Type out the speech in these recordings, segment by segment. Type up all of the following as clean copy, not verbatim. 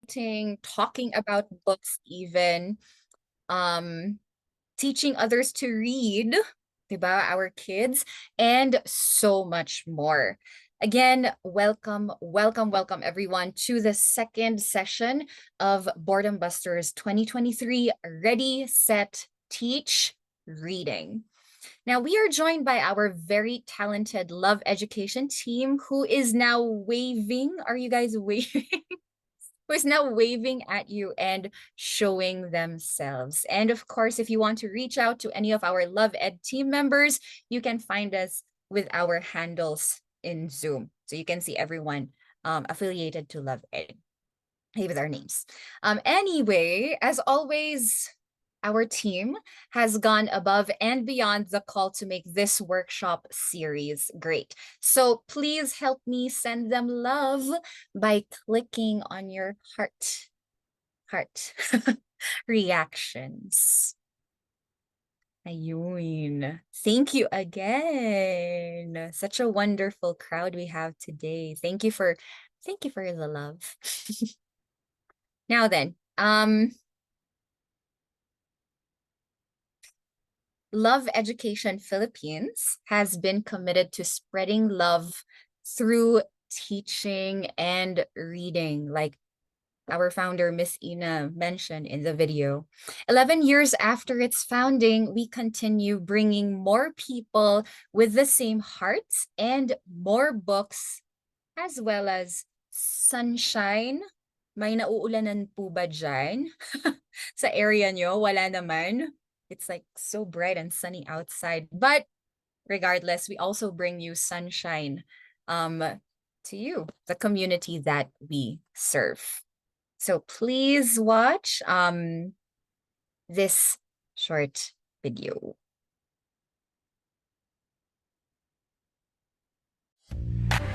writing, talking about books even, um, teaching others to read, diba, our kids, and so much more. Again, welcome, welcome, welcome everyone to the second session of Boredom Busters 2023 Ready, Set, Teach Reading. Now, we are joined by our very talented Love Education team who is now waving. Are you guys waving? Who is now waving at you and showing themselves. And of course, if you want to reach out to any of our Love Ed team members, you can find us with our handles in Zoom. So you can see everyone affiliated to Love Ed with our names. Anyway, as always, our team has gone above and beyond the call to make this workshop series great. So please help me send them love by clicking on your heart reactions. Ayun. Thank you again. Such a wonderful crowd we have today. Thank you for the love. Now then, Love Education Philippines has been committed to spreading love through teaching and reading, like our founder, Miss Ina, mentioned in the video. 11 years after its founding, we continue bringing more people with the same hearts and more books, as well as sunshine. May nauulanan po ba dyan? Sa area nyo, wala naman. It's like so bright and sunny outside. But regardless, we also bring you sunshine to you, the community that we serve. So please watch this short video.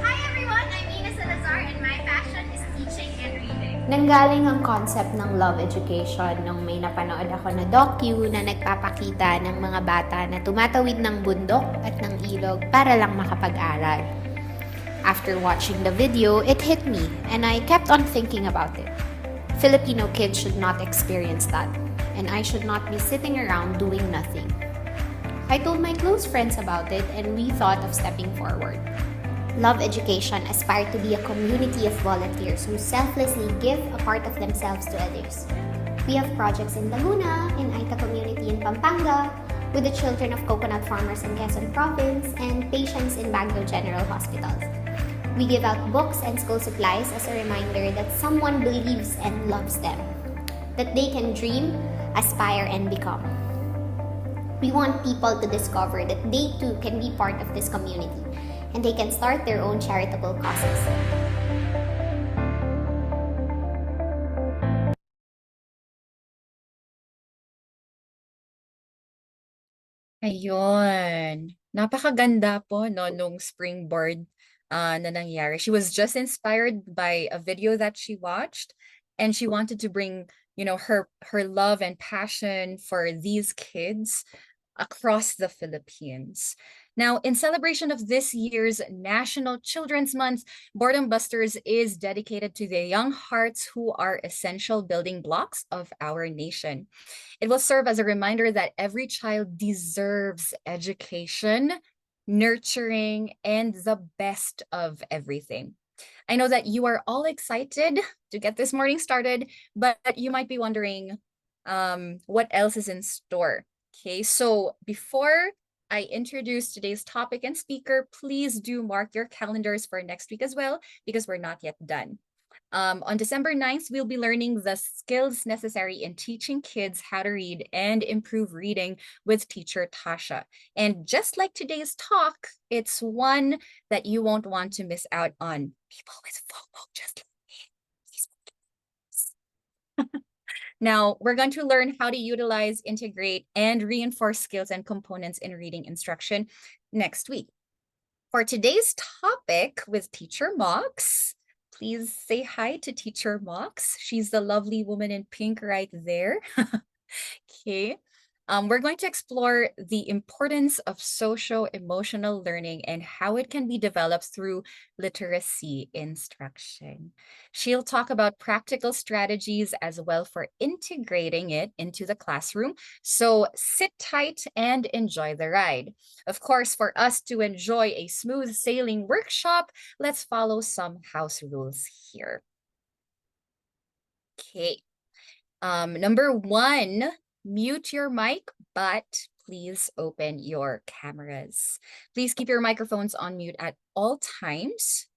Hi everyone! I'm Ina Salazar and my passion is teaching and reading. Nanggaling ang concept ng love education nung may napanood ako na docu na nagpapakita ng mga bata na tumatawid ng bundok at ng ilog para lang makapag-aral. After watching the video, it hit me and I kept on thinking about it. Filipino kids should not experience that, and I should not be sitting around doing nothing. I told my close friends about it and we thought of stepping forward. Love Education aspired to be a community of volunteers who selflessly give a part of themselves to others. We have projects in Laguna, in Aita community in Pampanga, with the children of coconut farmers in Quezon Province, and patients in Baguio General Hospitals. We give out books and school supplies as a reminder that someone believes and loves them, that they can dream, aspire, and become. We want people to discover that they too can be part of this community, and they can start their own charitable causes. Ayun. Napakaganda po no nung springboard na nangyari. She was just inspired by a video that she watched, and she wanted to bring, her love and passion for these kids across the Philippines. Now, in celebration of this year's National Children's Month, Boredom Busters is dedicated to the young hearts who are essential building blocks of our nation. It will serve as a reminder that every child deserves education, nurturing, and the best of everything. I know that you are all excited to get this morning started, but you might be wondering what else is in store. Okay, so before I introduce today's topic and speaker, please do mark your calendars for next week as well, because we're not yet done. On December 9th, we'll be learning the skills necessary in teaching kids how to read and improve reading with teacher Tasha. And just like today's talk, it's one that you won't want to miss out on. People with FOMO just like me. Now, we're going to learn how to utilize, integrate, and reinforce skills and components in reading instruction next week. For today's topic with Teacher Mocs, please say hi to Teacher Mocs. She's the lovely woman in pink right there. Okay. We're going to explore the importance of socio-emotional learning and how it can be developed through literacy instruction. She'll talk about practical strategies as well for integrating it into the classroom. So sit tight and enjoy the ride. Of course, for us to enjoy a smooth sailing workshop, let's follow some house rules here. Okay. Number one, mute your mic, but please open your cameras. Please keep your microphones on mute at all times,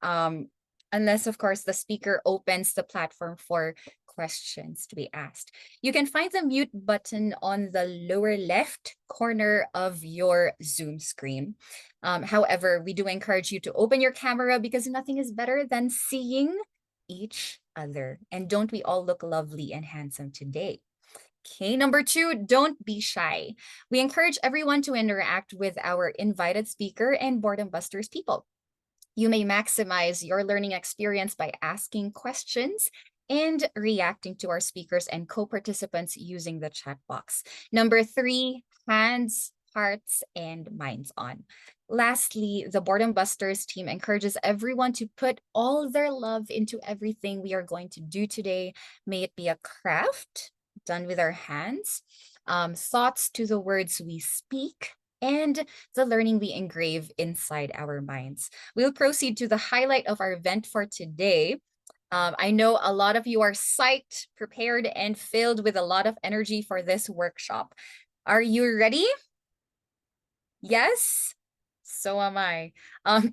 unless, of course, the speaker opens the platform for questions to be asked. You can find the mute button on the lower left corner of your Zoom screen. However, we do encourage you to open your camera because nothing is better than seeing each other. And don't we all look lovely and handsome today? Okay, number two, don't be shy. We encourage everyone to interact with our invited speaker and Boredom Busters people. You may maximize your learning experience by asking questions and reacting to our speakers and co-participants using the chat box. Number three, hands, hearts, and minds on. Lastly, the Boredom Busters team encourages everyone to put all their love into everything we are going to do today. May it be a craft done with our hands, thoughts to the words we speak, and the learning we engrave inside our minds. We'll proceed to the highlight of our event for today. I know a lot of you are psyched, prepared, and filled with a lot of energy for this workshop. Are you ready? Yes? So am I.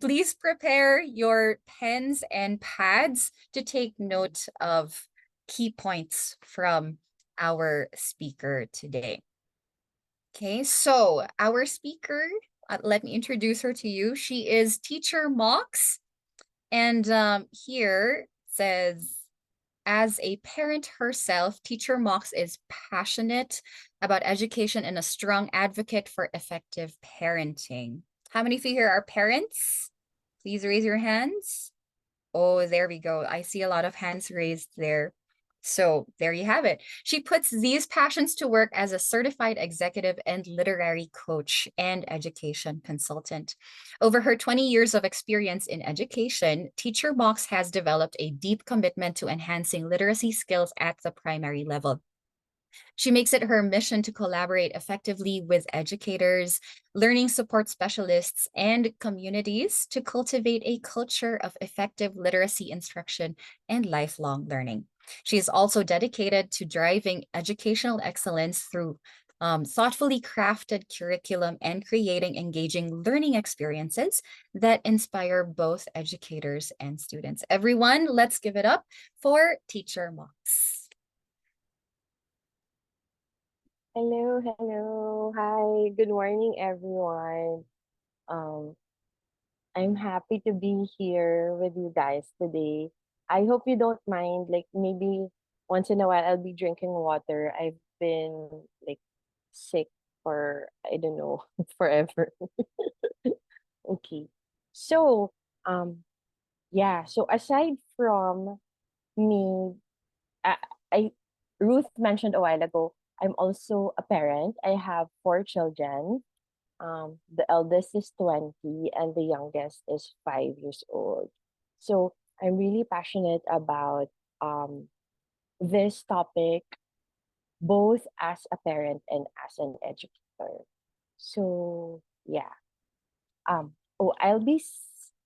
Please prepare your pens and pads to take note of key points from our speaker today. Okay, so our speaker, let me introduce her to you. She is Teacher Mocs, and here says, as a parent herself, Teacher Mocs is passionate about education and a strong advocate for effective parenting. How many of you here are parents? Please raise your hands. Oh, there we go. I see a lot of hands raised there. So there you have it. She puts these passions to work as a certified executive and literary coach and education consultant. Over her 20 years of experience in education, Teacher Mocs has developed a deep commitment to enhancing literacy skills at the primary level. She makes it her mission to collaborate effectively with educators, learning support specialists, and communities to cultivate a culture of effective literacy instruction and lifelong learning. She is also dedicated to driving educational excellence through thoughtfully crafted curriculum and creating engaging learning experiences that inspire both educators and students. Everyone, let's give it up for Teacher Mocs. Hello, hello. Hi, good morning, everyone. Um, I'm happy to be here with you guys today. I hope you don't mind, like maybe once in a while I'll be drinking water. I've been like sick for I don't know, forever. Okay. So, um, yeah, so aside from me, I, I Ruth mentioned a while ago, I'm also a parent. I have four children. The eldest is 20 and the youngest is 5 years old. So I'm really passionate about um, this topic, both as a parent and as an educator. So yeah. I'll be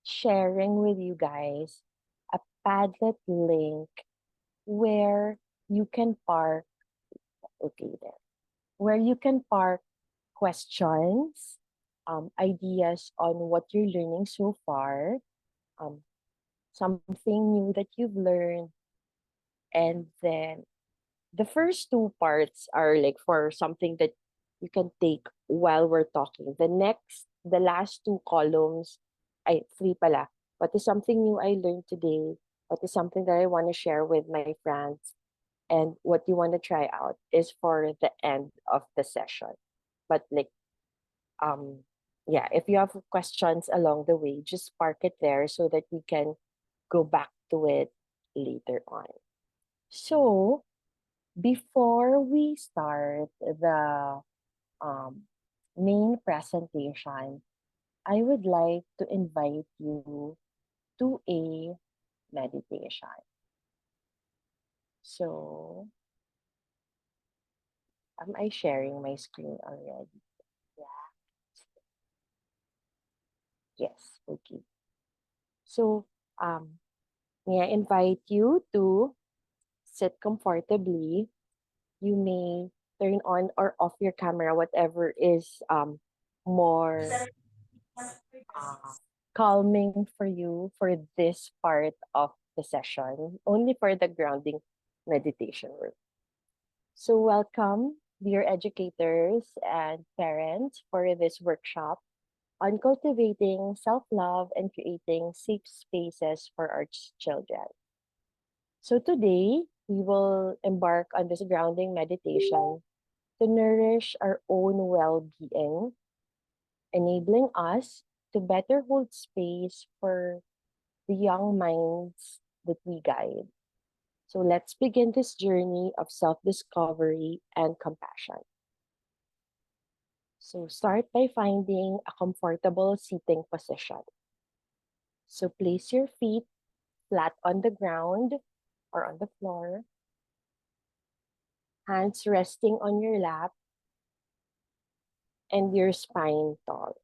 sharing with you guys a Padlet link where you can park, okay, there, where you can park questions, ideas on what you're learning so far, um, something new that you've learned, and then the first two parts are like for something that you can take while we're talking. The last two columns, three pala. What is something new I learned today? What is something that I want to share with my friends? And what you want to try out is for the end of the session. But like, um, yeah, if you have questions along the way, just park it there so that we can go back to it later on. So before we start the um, main presentation, I would like to invite you to a meditation. So, am I sharing my screen already? Yeah. Yes. Okay. So, um, may I invite you to sit comfortably. You may turn on or off your camera, whatever is more uh, calming for you for this part of the session, only for the grounding meditation work. So, welcome, dear educators and parents, for this workshop on cultivating self love and creating safe spaces for our children. So, today we will embark on this grounding meditation to nourish our own well being, enabling us to better hold space for the young minds that we guide. So let's begin this journey of self discovery and compassion. So start by finding a comfortable seating position. So place your feet flat on the ground or on the floor, hands resting on your lap, and your spine tall.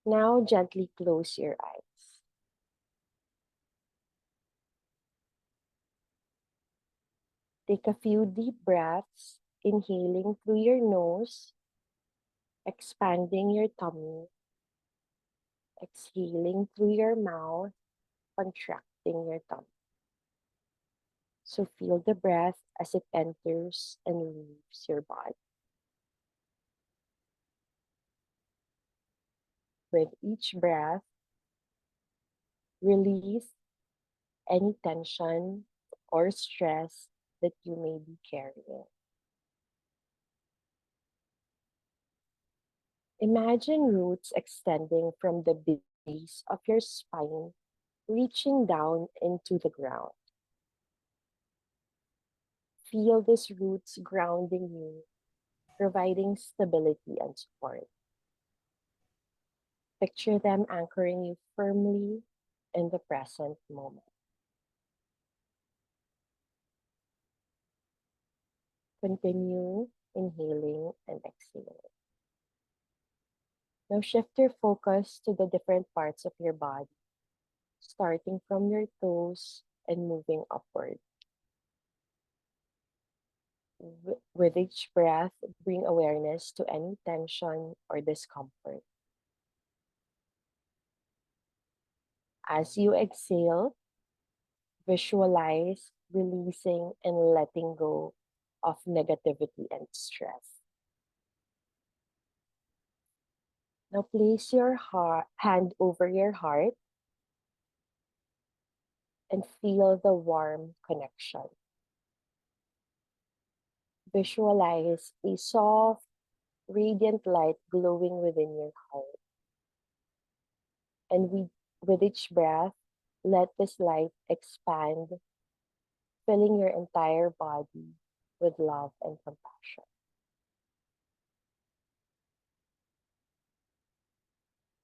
Now gently close your eyes. Take a few deep breaths, inhaling through your nose, expanding your tummy, exhaling through your mouth, contracting your tummy. So feel the breath as it enters and leaves your body. With each breath, release any tension or stress that you may be carrying. Imagine roots extending from the base of your spine, reaching down into the ground. Feel these roots grounding you, providing stability and support. Picture them anchoring you firmly in the present moment. Continue inhaling and exhaling. Now shift your focus to the different parts of your body, starting from your toes and moving upward. With each breath, bring awareness to any tension or discomfort. As you exhale, visualize releasing and letting go of negativity and stress. Now place your hand over your heart and feel the warm connection. Visualize a soft, radiant light glowing within your heart. And with each breath, let this light expand, filling your entire body with love and compassion.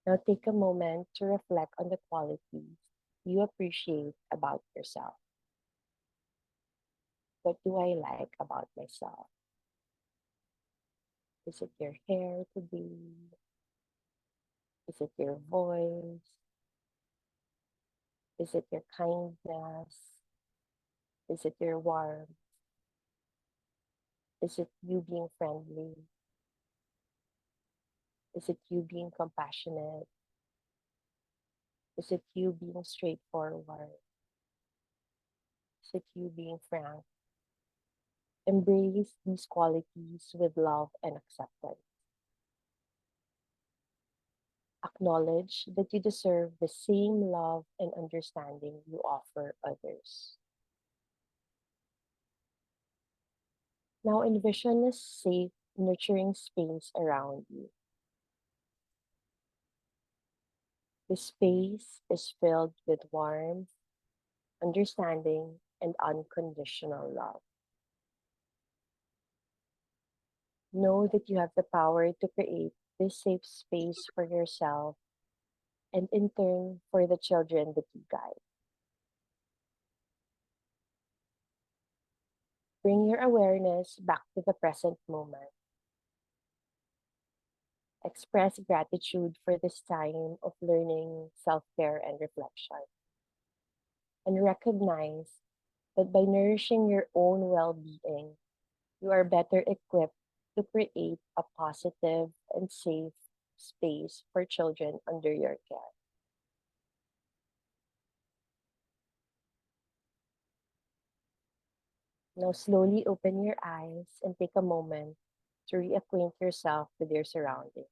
Now take a moment to reflect on the qualities you appreciate about yourself. What do I like about myself? Is it your hair today? Is it your voice? Is it your kindness? Is it your warmth? Is it you being friendly? Is it you being compassionate? Is it you being straightforward? Is it you being frank? Embrace these qualities with love and acceptance. Acknowledge that you deserve the same love and understanding you offer others. Now envision a safe, nurturing space around you. The space is filled with warmth, understanding, and unconditional love. Know that you have the power to create this safe space for yourself and in turn for the children that you guide. Bring your awareness back to the present moment. Express gratitude for this time of learning, self care, and reflection. And recognize that by nourishing your own well being, you are better equipped to create a positive and safe space for children under your care. Now, slowly open your eyes and take a moment to reacquaint yourself with your surroundings.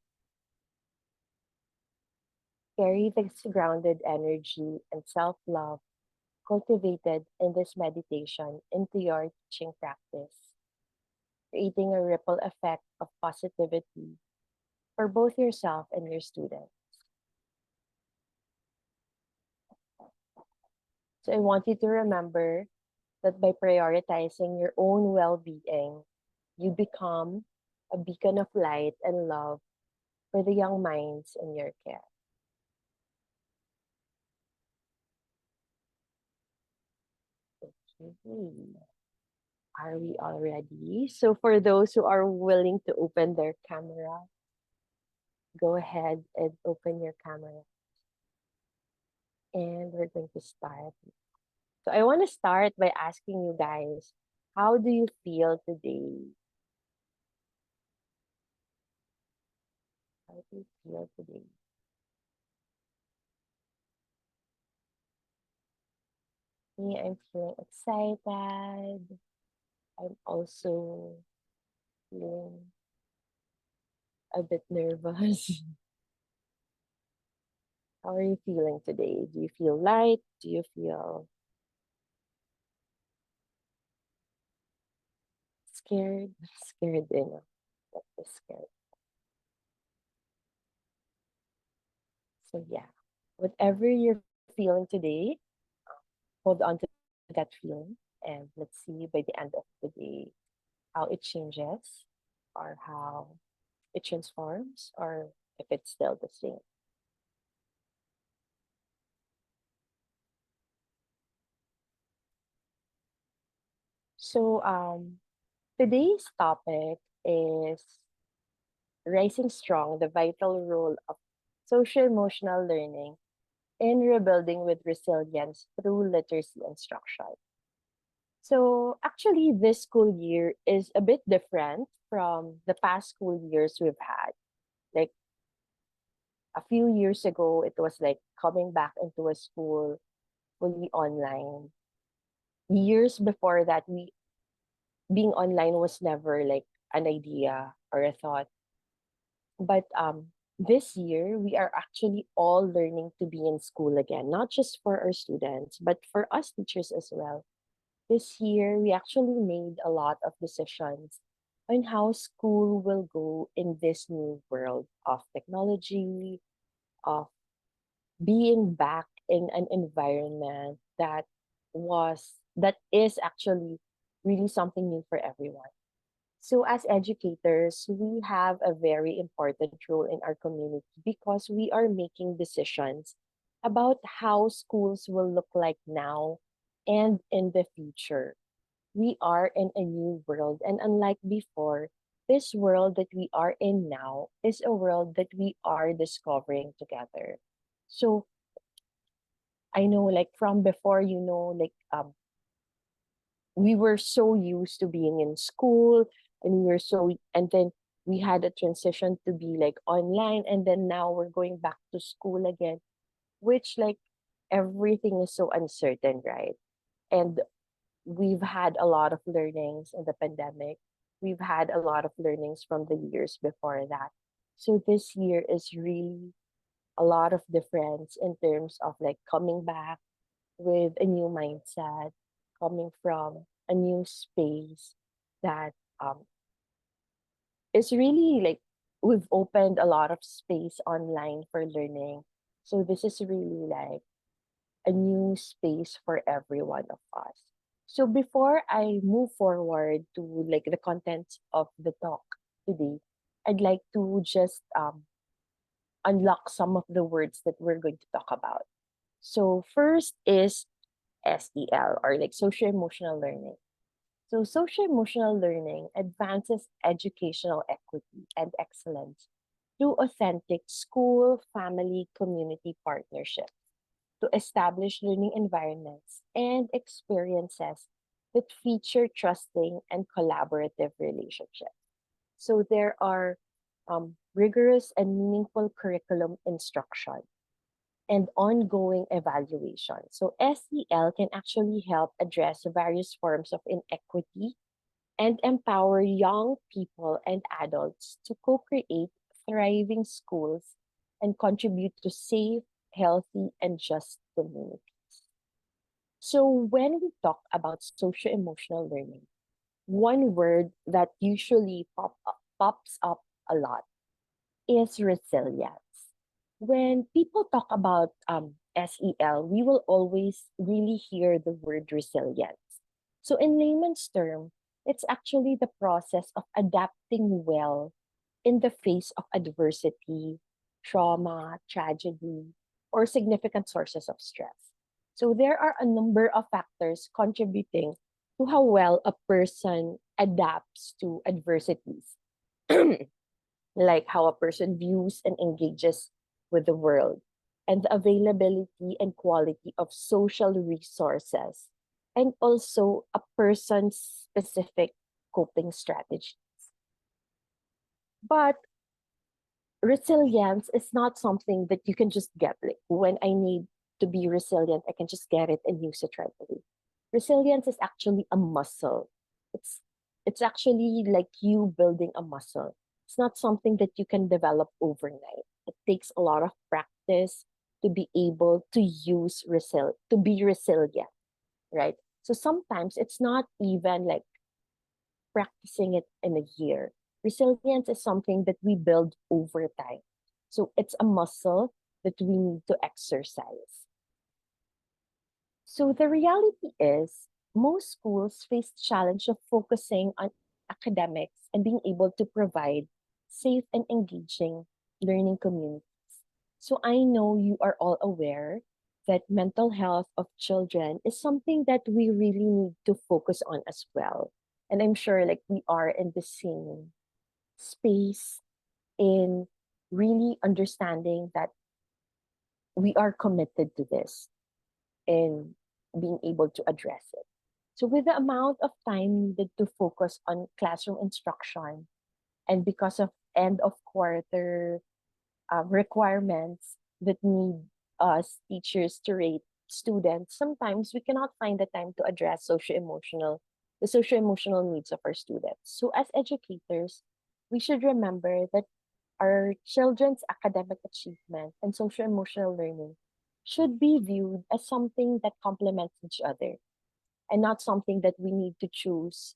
Carry this grounded energy and self love cultivated in this meditation into your teaching practice, creating a ripple effect of positivity for both yourself and your students. So I want you to remember that by prioritizing your own well being, you become a beacon of light and love for the young minds in your care. Okay. Are we all ready? So, for those who are willing to open their camera, go ahead and open your camera. And we're going to start. So, I want to start by asking you guys, how do you feel today? How do you feel today? Me, I'm feeling excited. I'm also feeling a bit nervous. How are you feeling today? Do you feel light? Do you feel scared? Scared, what is scared? So yeah, whatever you're feeling today, hold on to that feeling and let's see by the end of the day how it changes or how it transforms or if it's still the same. So today's topic is Rising Strong, the vital role of social emotional learning in rebuilding with resilience through literacy instruction. So actually, this school year is a bit different from the past school years we've had. Like a few years ago, it was like coming back into a school fully online. Years before that, we being online was never like an idea or a thought. But this year, we are actually all learning to be in school again, not just for our students, but for us teachers as well. This year, we actually made a lot of decisions on how school will go in this new world of technology, of being back in an environment that is actually really something new for everyone. So as educators, we have a very important role in our community because we are making decisions about how schools will look like now and in the future. We are in a new world, and unlike before, this world that we are in now is a world that we are discovering together. So I know like from before, we were so used to being in school and and then we had a transition to be like online and then now we're going back to school again, which like everything is so uncertain, right? And we've had a lot of learnings in the pandemic. We've had a lot of learnings from the years before that. So this year is really a lot of difference in terms of like coming back with a new mindset, coming from a new space that um, is really like we've opened a lot of space online for learning. So this is really like a new space for every one of us. So before I move forward to like the contents of the talk, today, I'd like to just unlock some of the words that we're going to talk about. So first is SEL, or like social emotional learning. So social emotional learning advances educational equity and excellence through authentic school, family, community partnerships to establish learning environments and experiences that feature trusting and collaborative relationships. So there are rigorous and meaningful curriculum instruction and ongoing evaluation. So SEL can actually help address various forms of inequity and empower young people and adults to co-create thriving schools and contribute to safe, healthy, and just communities. So when we talk about socio-emotional learning, one word that usually pops up a lot is resilience. When people talk about SEL, we will always really hear the word resilience. So, in layman's term, it's actually the process of adapting well in the face of adversity, trauma, tragedy, or significant sources of stress. So, there are a number of factors contributing to how well a person adapts to adversities. Like how a person views and engages with the world, and the availability and quality of social resources, and also a person's specific coping strategy. But resilience is not something that you can just get. Like when I need to be resilient, I can just get it and use it right away. Resilience is actually a muscle. It's it's actually like you building a muscle. It's not something that you can develop overnight. It takes a lot of practice to be able to to be resilient, right? So sometimes it's not even like practicing it in a year. Resilience is something that we build over time. So it's a muscle that we need to exercise. So the reality is, most schools face the challenge of focusing on academics and being able to provide safe and engaging learning communities. So I know you are all aware that mental health of children is something that we really need to focus on as well. And I'm sure like we are in the same space in really understanding that we are committed to this in being able to address it. So, with the amount of time needed to focus on classroom instruction, and because of end of quarter requirements that need us teachers to rate students, sometimes we cannot find the time to address the socio emotional needs of our students. So, as educators, we should remember that our children's academic achievement and social emotional learning should be viewed as something that complements each other and not something that we need to choose,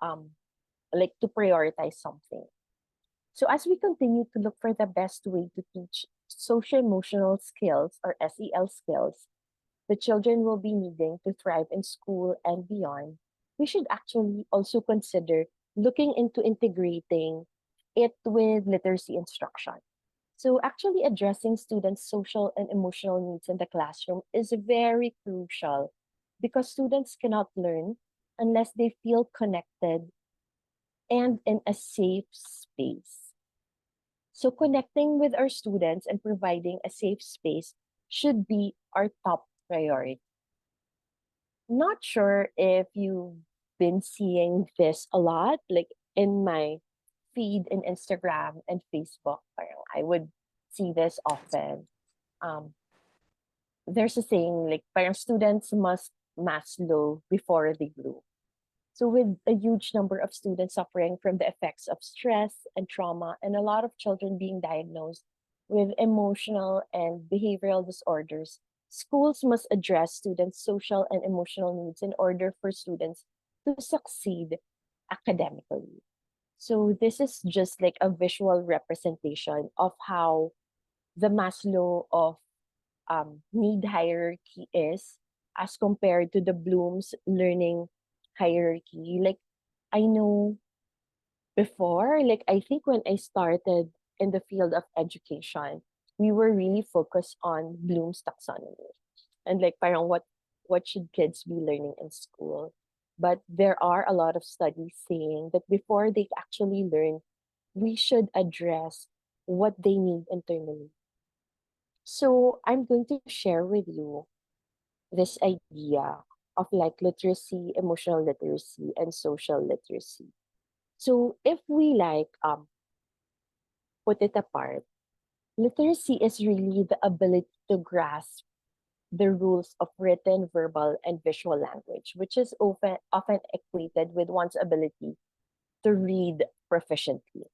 um, like to prioritize something. So as we continue to look for the best way to teach social emotional skills or SEL skills, the children will be needing to thrive in school and beyond, we should actually also consider looking into integrating it with literacy instruction. So actually addressing students' social and emotional needs in the classroom is very crucial because students cannot learn unless they feel connected and in a safe space. So connecting with our students and providing a safe space should be our top priority. Not sure if you've been seeing this a lot, like in my feed in Instagram and Facebook. Parang I would see this often. Um, there's a saying like parang students must Maslow before they grow. So with a huge number of students suffering from the effects of stress and trauma, and a lot of children being diagnosed with emotional and behavioral disorders, schools must address students' social and emotional needs in order for students to succeed academically. So this is just like a visual representation of how the Maslow of need hierarchy is as compared to the Bloom's learning hierarchy. Like I know before, like I think when I started in the field of education, we were really focused on Bloom's taxonomy and like parang what should kids be learning in school. But there are a lot of studies saying that before they actually learn, we should address what they need internally. So I'm going to share with you this idea of like literacy, emotional literacy, and social literacy. So if we like put it apart, literacy is really the ability to grasp the rules of written, verbal, and visual language, which is often equated with one's ability to read proficiently.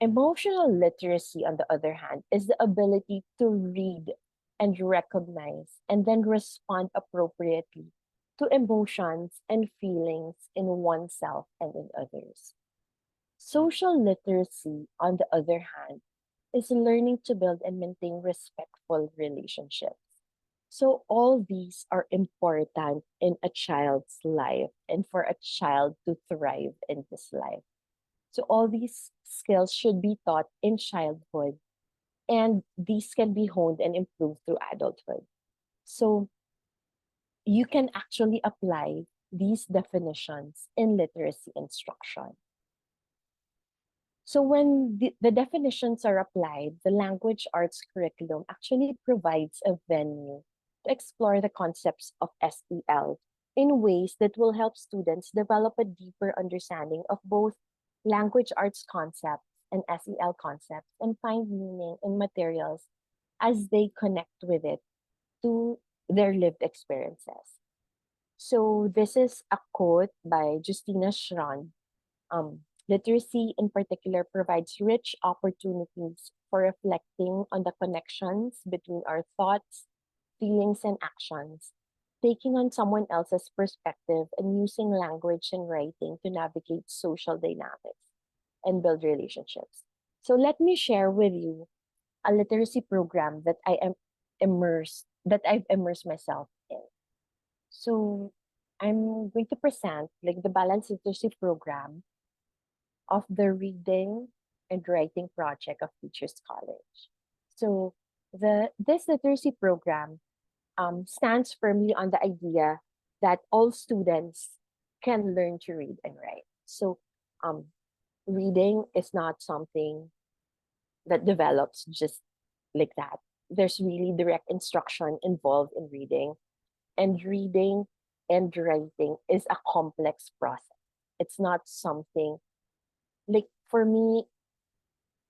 Emotional literacy, on the other hand, is the ability to read and recognize and then respond appropriately to emotions and feelings in oneself and in others. Social literacy, on the other hand, is learning to build and maintain respectful relationships. So, all these are important in a child's life and for a child to thrive in this life. So, all these skills should be taught in childhood, and these can be honed and improved through adulthood. So, you can actually apply these definitions in literacy instruction. So when the definitions are applied, the language arts curriculum actually provides a venue to explore the concepts of SEL in ways that will help students develop a deeper understanding of both language arts concepts and SEL concepts and find meaning in materials as they connect with it to their lived experiences. So this is a quote by Justina Schron. Literacy, in particular, provides rich opportunities for reflecting on the connections between our thoughts, feelings, and actions, taking on someone else's perspective, and using language and writing to navigate social dynamics and build relationships. So, let me share with you a literacy program that I've immersed myself in. So, I'm going to present like the balanced literacy program of the reading and writing project of Teachers College. So this literacy program stands firmly on the idea that all students can learn to read and write. So um, reading is not something that develops just like that. There's really direct instruction involved in reading, and reading and writing is a complex process. It's not something like for me,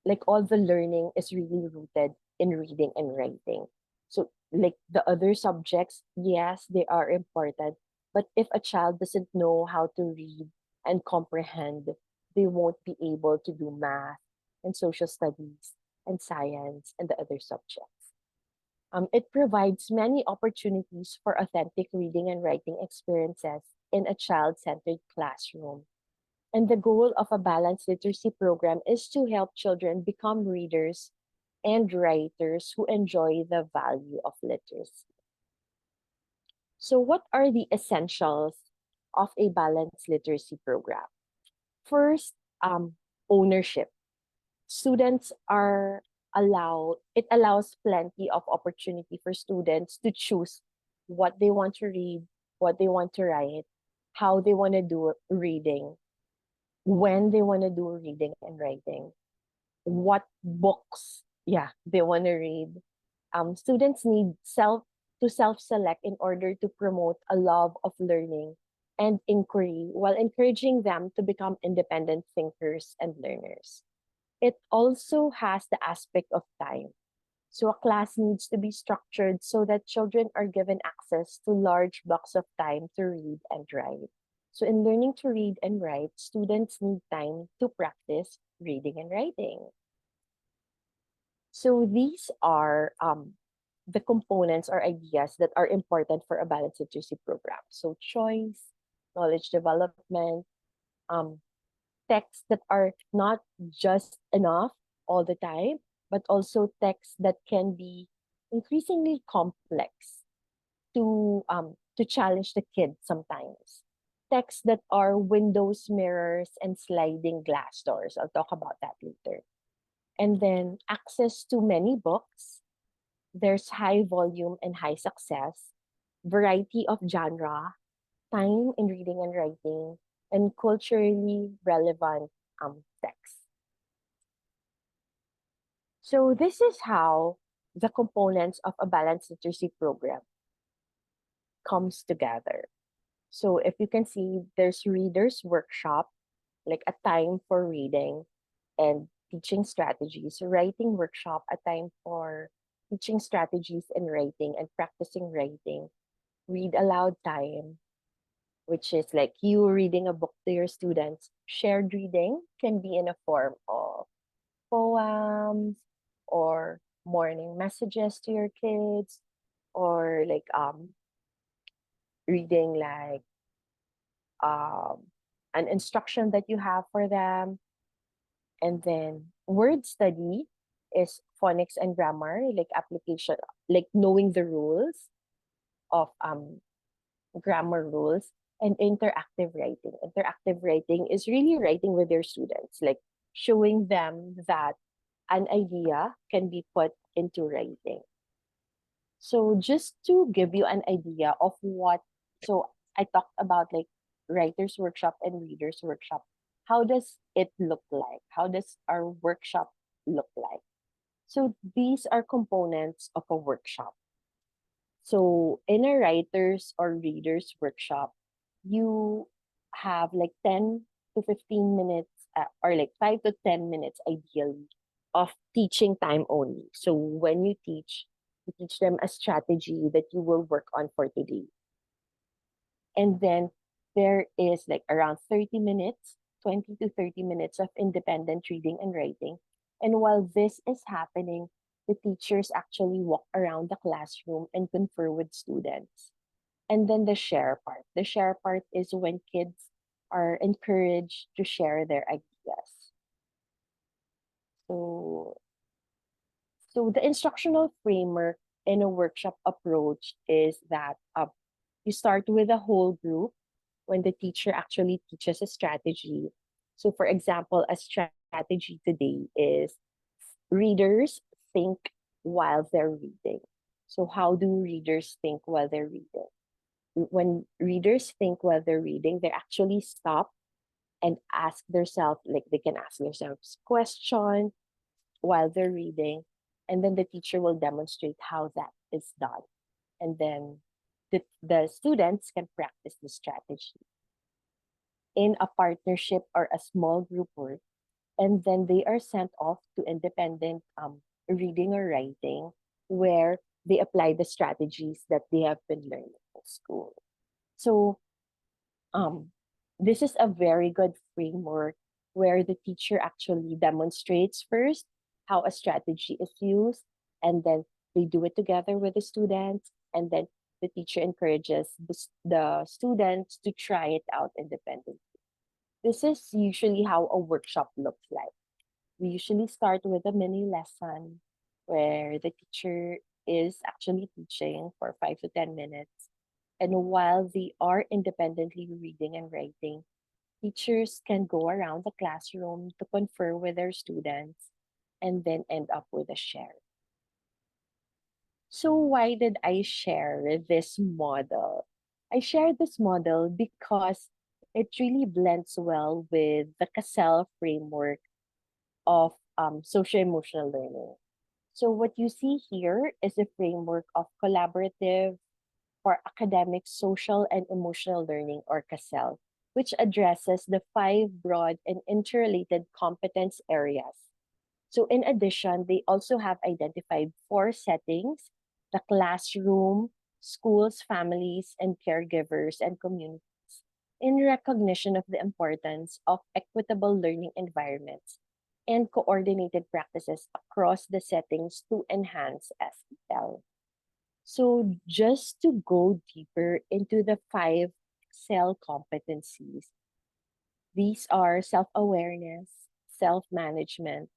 like all the learning is really rooted in reading and writing. So like the other subjects, yes, they are important, but if a child doesn't know how to read and comprehend, they won't be able to do math and social studies and science and the other subjects. It provides many opportunities for authentic reading and writing experiences in a child-centered classroom. And the goal of a balanced literacy program is to help children become readers and writers who enjoy the value of literacy. So, what are the essentials of a balanced literacy program? First, ownership. Students are it allows plenty of opportunity for students to choose what they want to read, what they want to write, how they want to do reading, when they want to do reading and writing, what books, yeah, they want to read. Students need self-select in order to promote a love of learning and inquiry while encouraging them to become independent thinkers and learners. It also has the aspect of time. So a class needs to be structured so that children are given access to large blocks of time to read and write. So in learning to read and write, students need time to practice reading and writing. So these are the components or ideas that are important for a balanced literacy program. So choice, knowledge development, um, texts that are not just enough all the time, but also texts that can be increasingly complex to challenge the kid sometimes. texts that are windows, mirrors, and sliding glass doors. I'll talk about that later. And then access to many books. There's high volume and high success, variety of genre, time in reading and writing, and culturally relevant texts. So this is how the components of a balanced literacy program comes together. So if you can see, there's readers workshop, like a time for reading and teaching strategies, writing workshop, a time for teaching strategies in writing and practicing writing, read aloud time, which is like you reading a book to your students. Shared reading can be in a form of poems or morning messages to your kids, or like reading like um an instruction that you have for them. And then word study is phonics and grammar, like application, like knowing the rules of grammar rules. And interactive writing. Interactive writing is really writing with your students, like showing them that an idea can be put into writing. So just to give you an idea of what, so I talked about like writers workshop and readers workshop. How does it look like? How does our workshop look like? So these are components of a workshop. So in a writers or readers workshop, you have like 10 to 15 minutes or like 5 to 10 minutes ideally of teaching time only. So when you teach them a strategy that you will work on for today. And then there is like around 30 minutes, 20 to 30 minutes of independent reading and writing. And while this is happening, the teachers actually walk around the classroom and confer with students. And then the share part. The share part is when kids are encouraged to share their ideas. So, so the instructional framework in a workshop approach is that you start with a whole group when the teacher actually teaches a strategy. So, for example, a strategy today is readers think while they're reading. So, how do readers think while they're reading? When readers think while they're reading, they actually stop and ask themselves, like they can ask themselves question while they're reading, and then the teacher will demonstrate how that is done. And then the students can practice the strategy in a partnership or a small group work, and then they are sent off to independent reading or writing where they apply the strategies that they have been learning in school. So um, this is a very good framework where the teacher actually demonstrates first how a strategy is used, and then they do it together with the students, and then the teacher encourages the students to try it out independently. This is usually how a workshop looks like. We usually start with a mini lesson where the teacher is actually teaching for 5 to 10 minutes. And while they are independently reading and writing, teachers can go around the classroom to confer with their students and then end up with a share. So, why did I share this model? I shared this model because it really blends well with the Cassell framework of social emotional learning. So, what you see here is a framework of collaborative for academic, social, and emotional learning, or CASEL, which addresses the 5 broad and interrelated competence areas. So, in addition, they also have identified 4 settings: the classroom, schools, families, and caregivers and communities, in recognition of the importance of equitable learning environments and coordinated practices across the settings to enhance SEL. So, just to go deeper into the 5 cell competencies, these are self awareness, self management,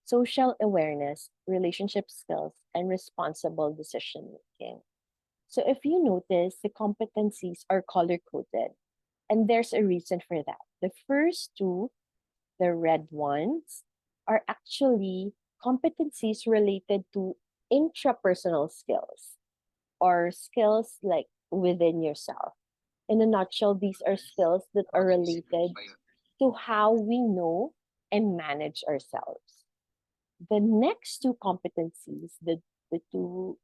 social awareness, relationship skills, and responsible decision making. So, if you notice, the competencies are color coded, And there's a reason for that. The first two, the red ones, are actually competencies related to intrapersonal skills or skills like within yourself. In a nutshell, these are skills that are related to how we know and manage ourselves. The next two competencies, the two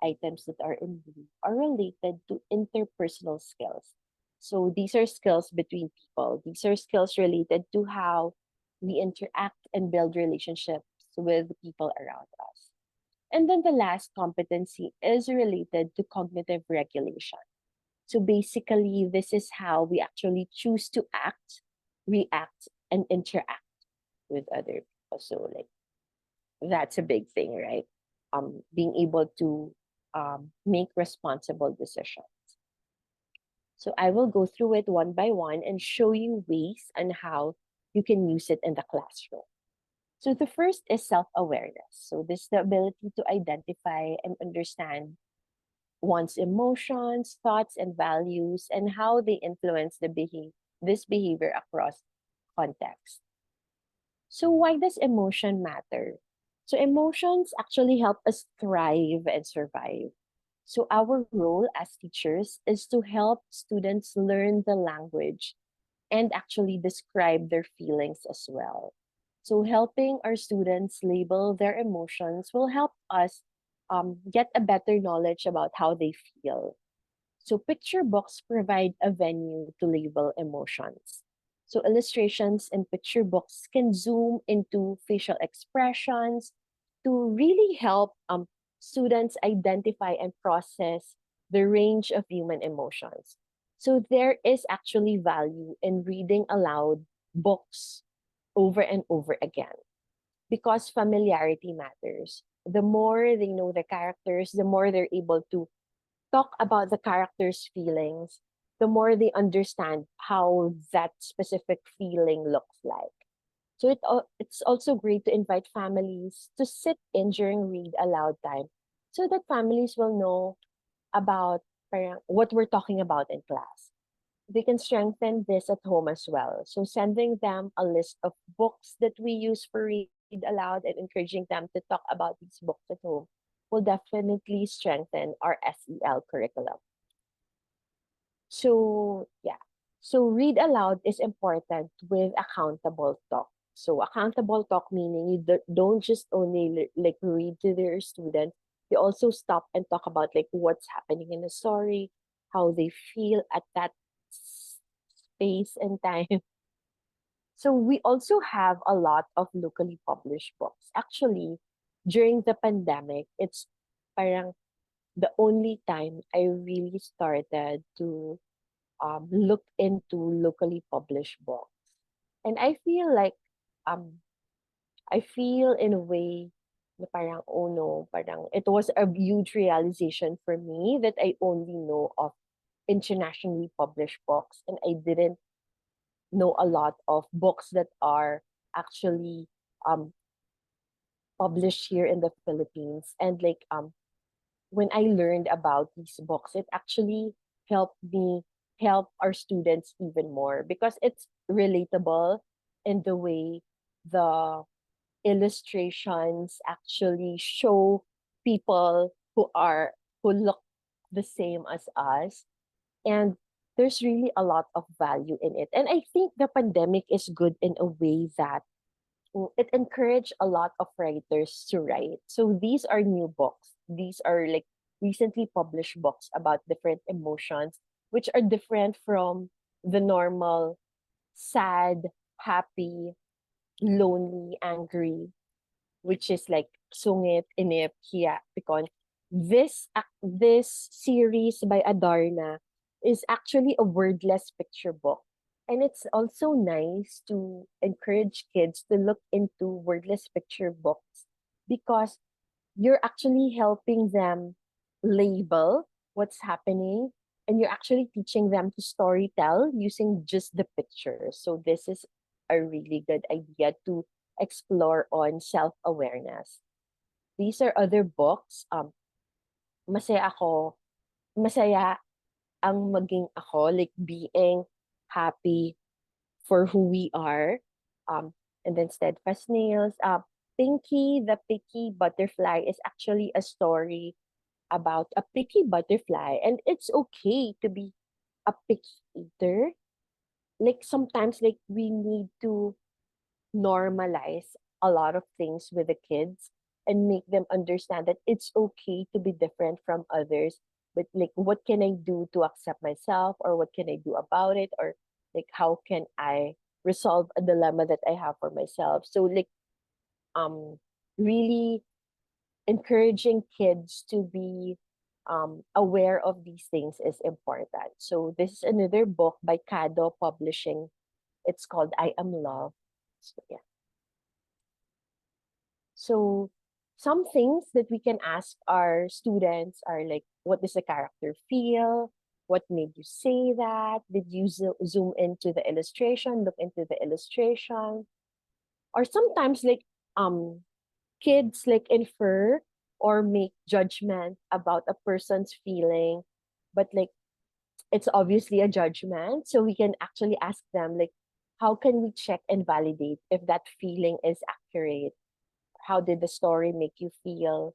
items that are in blue, are related to interpersonal skills. So these are skills between people. These are skills related to how we interact and build relationships with the people around us. And then the last competency is related to cognitive regulation. So basically, this is how we actually choose to act, react, and interact with other people. So like that's a big thing, right? Being able to make responsible decisions. So I will go through it one by one and show you ways and how you can use it in the classroom. So the first is self-awareness. So this is the ability to identify and understand one's emotions, thoughts, and values, and how they influence this behavior across contexts. So why does emotion matter? So emotions actually help us thrive and survive. So our role as teachers is to help students learn the language and actually describe their feelings as well. So helping our students label their emotions will help us get a better knowledge about how they feel. So picture books provide a venue to label emotions. So illustrations and picture books can zoom into facial expressions to really help students identify and process the range of human emotions. So there is actually value in reading aloud books over and over again because familiarity matters. The more they know the characters, the more they're able to talk about the characters' feelings, the more they understand how that specific feeling looks like. So it's also great to invite families to sit in during read aloud time so that families will know about what we're talking about in class. They can strengthen this at home as well. So sending them a list of books that we use for read aloud and encouraging them to talk about these books at home will definitely strengthen our SEL curriculum. So yeah. So read aloud is important with accountable talk. So accountable talk meaning you don't just only like read to their students, you also stop and talk about like what's happening in the story, how they feel at that space and time. So we also have a lot of locally published books. Actually, during the pandemic, it's parang the only time I really started to look into locally published books. And I feel like um I feel in a way na parang oh no, parang it was a huge realization for me that I only know of internationally published books and I didn't know a lot of books that are actually um published here in the Philippines. And like when I learned about these books, it actually helped me help our students even more because it's relatable in the way the illustrations actually show people who look the same as us, and there's really a lot of value in it. And I think the pandemic is good in a way that it encouraged a lot of writers to write. So these are new books. These are like recently published books about different emotions, which are different from the normal sad, happy, lonely, angry, which is like sungit, inip, hiya, pikon. This series by Adarna is actually a wordless picture book. And it's also nice to encourage kids to look into wordless picture books because you're actually helping them label what's happening and you're actually teaching them to storytell using just the pictures. So this is a really good idea to explore on self-awareness. These are other books. Masaya ako, masaya ang maging ako, like being happy for who we are. Um, and then Steadfast Nails. Pinky the Picky Butterfly is actually a story about a picky butterfly, and it's okay to be a picky eater. Like sometimes, like we need to normalize a lot of things with the kids and make them understand that it's okay to be different from others. But like, what can I do to accept myself, or what can I do about it, or like, how can I resolve a dilemma that I have for myself? So like, um, really encouraging kids to be aware of these things is important. So this is another book by Kado Publishing. It's called I Am Love. So yeah. So some things that we can ask our students are like, what does the character feel? What made you say that? Did you zoom into the illustration, look into the illustration? Or sometimes like kids like infer or make judgment about a person's feeling, but like it's obviously a judgment. So we can actually ask them like, how can we check and validate if that feeling is accurate? How did the story make you feel?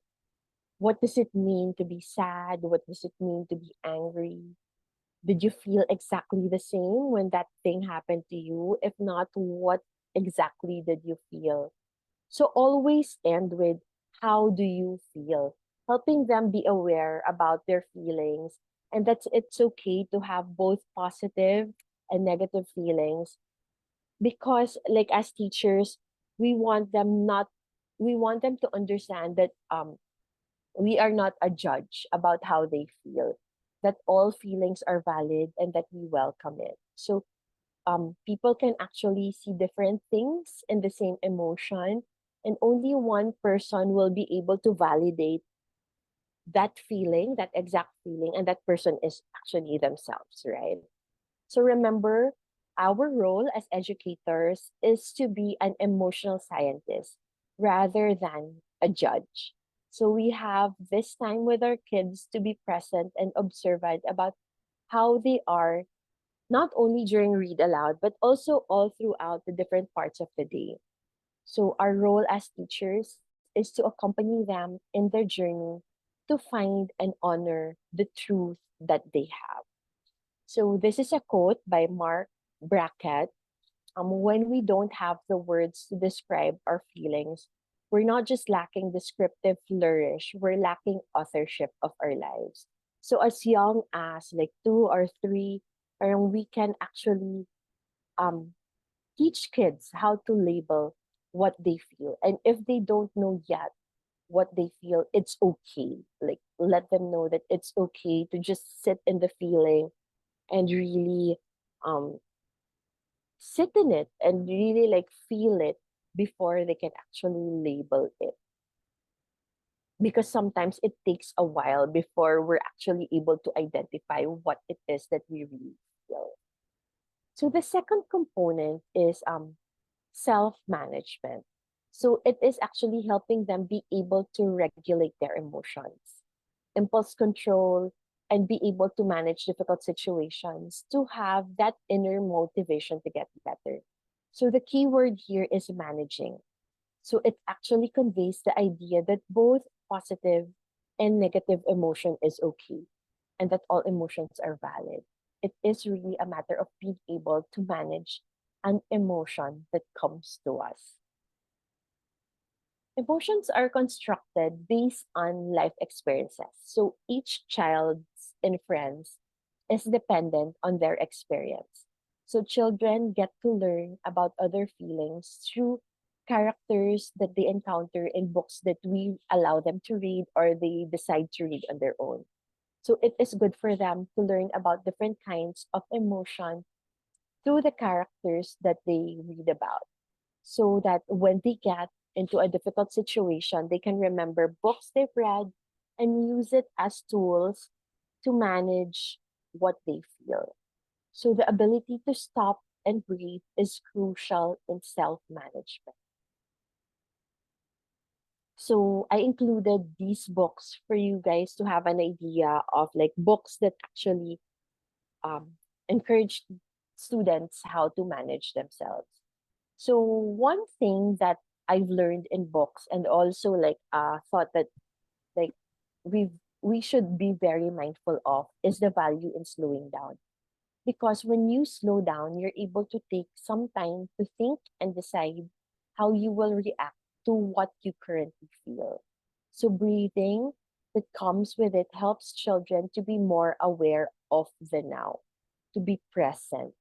What does it mean to be sad? What does it mean to be angry? Did you feel exactly the same when that thing happened to you? If not, what exactly did you feel? So always end with, how do you feel? Helping them be aware about their feelings, and that's it's okay to have both positive and negative feelings, because like as teachers, we want them not we want them to understand that we are not a judge about how they feel, that all feelings are valid and that we welcome it. So people can actually see different things in the same emotion, and only one person will be able to validate that feeling, that exact feeling, and that person is actually themselves, right? So remember, our role as educators is to be an emotional scientist rather than a judge. So we have this time with our kids to be present and observant about how they are, not only during read aloud, but also all throughout the different parts of the day. So our role as teachers is to accompany them in their journey to find and honor the truth that they have. So this is a quote by Mark Brackett. When we don't have the words to describe our feelings, we're not just lacking descriptive flourish, we're lacking authorship of our lives. So as young as like 2 or 3, we can actually um, teach kids how to label what they feel. And if they don't know yet what they feel, it's okay. Like let them know that it's okay to just sit in the feeling and really um sit in it and really like feel it before they can actually label it, because sometimes it takes a while before we're actually able to identify what it is that we really feel. So the second component is self management. So it is actually helping them be able to regulate their emotions, impulse control, and be able to manage difficult situations, to have that inner motivation to get better. So the key word here is managing. So it actually conveys the idea that both positive and negative emotion is okay, and that all emotions are valid. It is really a matter of being able to manage an emotion that comes to us. Emotions are constructed based on life experiences. So each child's inference is dependent on their experience. So children get to learn about other feelings through characters that they encounter in books that we allow them to read or they decide to read on their own. So it is good for them to learn about different kinds of emotion through the characters that they read about, so that when they get into a difficult situation, they can remember books they've read and use it as tools to manage what they feel. So the ability to stop and breathe is crucial in self management. So I included these books for you guys to have an idea of like books that actually um, encourage students how to manage themselves. So one thing that I've learned in books, and also like thought that like we we should be very mindful of, is the value in slowing down. Because when you slow down, you're able to take some time to think and decide how you will react to what you currently feel. So breathing that comes with it helps children to be more aware of the now, to be present.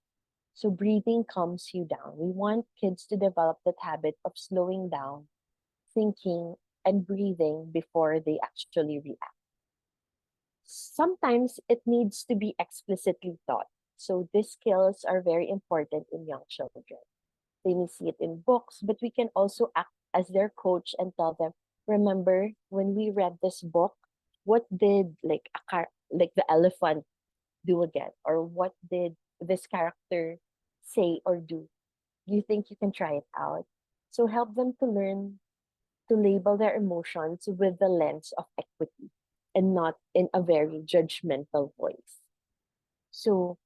So breathing calms you down. We want kids to develop that habit of slowing down, thinking, and breathing before they actually react. Sometimes it needs to be explicitly taught. So these skills are very important in young children. They may see it in books, but we can also act as their coach and tell them, remember when we read this book, what did like the elephant do again? Or what did this character say or do? Do you think you can try it out? So help them to learn to label their emotions with the lens of equity and not in a very judgmental voice. So,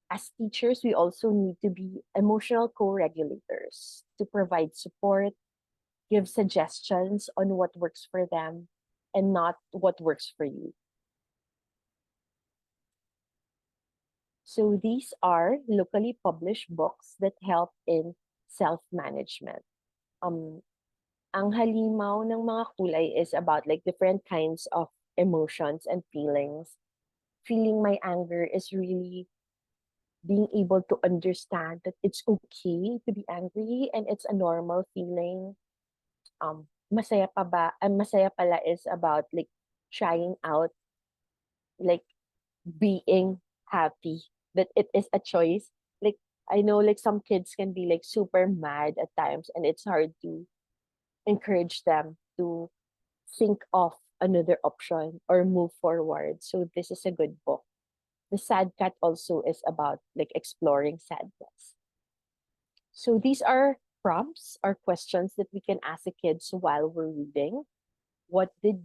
as teachers, we also need to be emotional co regulators to provide support, give suggestions on what works for them and not what works for you. So, these are locally published books that help in self management. Um, ang halimaw ng mga kulay is about like different kinds of emotions and feelings. Feeling my anger is really being able to understand that it's okay to be angry and it's a normal feeling. Masaya pala is about like trying out, like being happy, that it is a choice. Like I know like some kids can be like super mad at times and it's hard to encourage them to think of another option or move forward. So this is a good book. The Sad Cat also is about like exploring sadness. So these are prompts or questions that we can ask the kids while we're reading. What did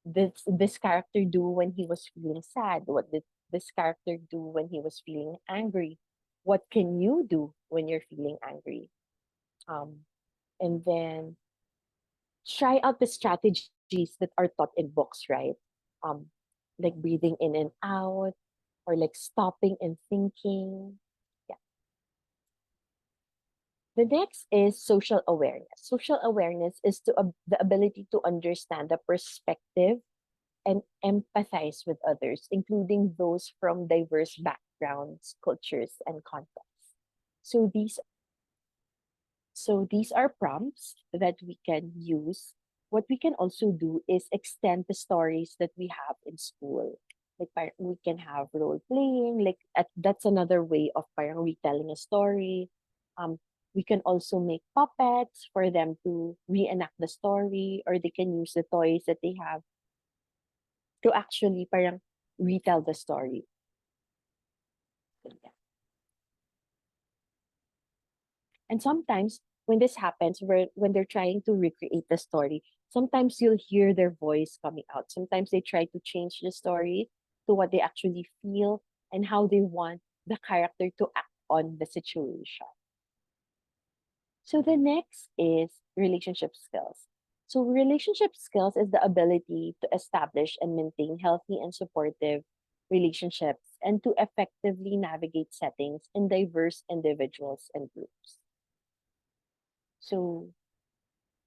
this character do when he was feeling sad? What did this character do when he was feeling angry? What can you do when you're feeling angry? Um, and then try out the strategies that are taught in books, right? Um, like breathing in and out, or like stopping and thinking. Yeah. The next is social awareness. Social awareness is the ability to understand the perspective and empathize with others, including those from diverse backgrounds, cultures, and contexts. So these are prompts that we can use. What we can also do is extend the stories that we have in school. Like we can have role playing, like that's another way of parang retelling a story. Um, we can also make puppets for them to reenact the story, or they can use the toys that they have to actually parang retell the story. So, yeah. And sometimes when this happens, when they're trying to recreate the story, sometimes you'll hear their voice coming out. Sometimes they try to change the story to what they actually feel and how they want the character to act on the situation. So the next is relationship skills. So relationship skills is the ability to establish and maintain healthy and supportive relationships and to effectively navigate settings in diverse individuals and groups. So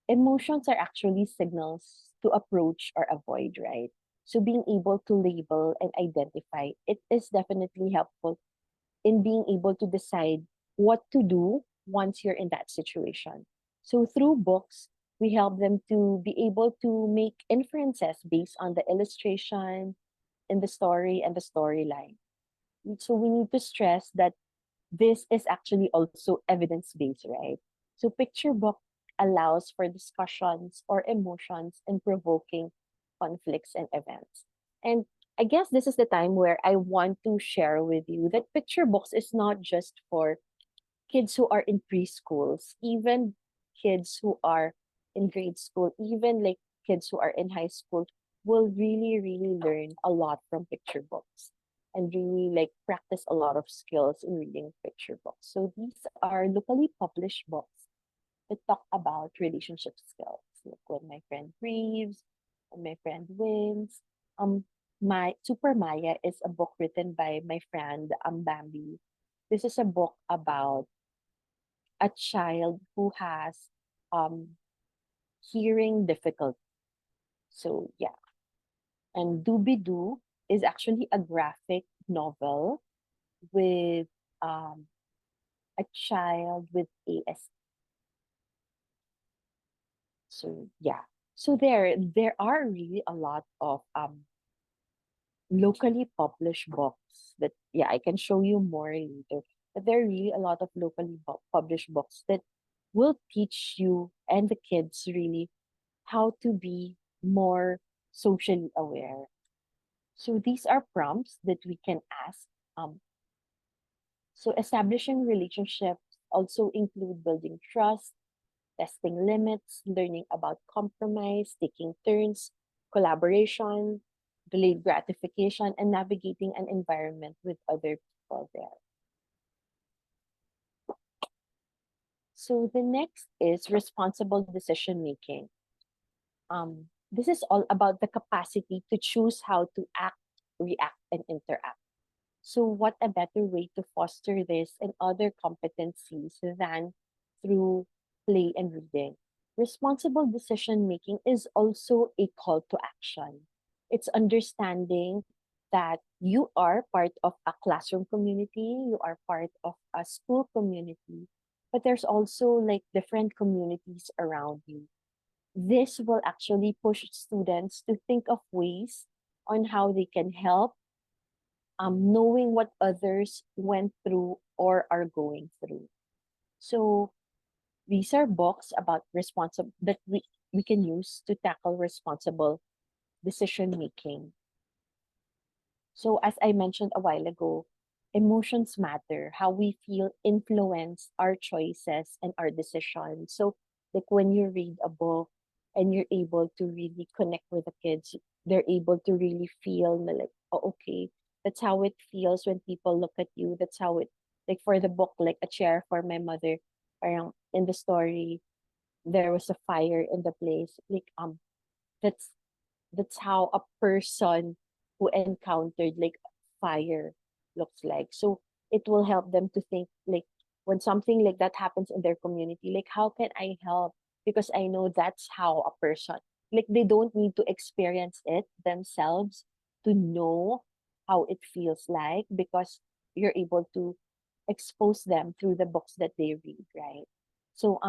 emotions are actually signals to approach or avoid, right? So being able to label and identify it is definitely helpful in being able to decide what to do once you're in that situation. So through books, we help them to be able to make inferences based on the illustration in the story and the storyline. So we need to stress that this is actually also evidence-based, right? So picture book allows for discussions or emotions and provoking conflicts and events. And I guess this is the time where I want to share with you that picture books is not just for kids who are in preschools, even kids who are in grade school, even like kids who are in high school will really, really learn a lot from picture books. and really like practice a lot of skills in reading picture books. So these are locally published books that talk about relationship skills. Like when my friend grieves, when my friend wins. My Super Maya is a book written by my friend Bambi. This is a book about a child who has um hearing difficulty. So yeah, and Doobie Doo is actually a graphic novel with um a child with AS. So yeah. So there are really a lot of locally published books that yeah, I can show you more later. But there are really a lot of locally published books that will teach you and the kids really how to be more socially aware. So these are prompts that we can ask. Um, so establishing relationships also include building trust, testing limits, learning about compromise, taking turns, collaboration, delayed gratification, and navigating an environment with other people there. So the next is responsible decision making. This is all about the capacity to choose how to act, react, and interact. So, what a better way to foster this and other competencies than through play and reading? Responsible decision making is also a call to action. It's understanding that you are part of a classroom community, you are part of a school community, but there's also like different communities around you. This will actually push students to think of ways on how they can help, knowing what others went through or are going through. So these are books about responsible that we can use to tackle responsible decision making. So as I mentioned a while ago, emotions matter. How we feel influence our choices and our decisions. So like when you read a book and you're able to really connect with the kids, they're able to really feel like, oh, okay, that's how it feels when people look at you. That's how it like for the book, like a chair for my mother, parang in the story, there was a fire in the place. Like that's that's how a person who encountered like fire looks like. So it will help them to think like when something like that happens in their community, like how can I help? Because I know that's how a person like they don't need to experience it themselves to know how it feels like because you're able to expose them through the books that they read, right? So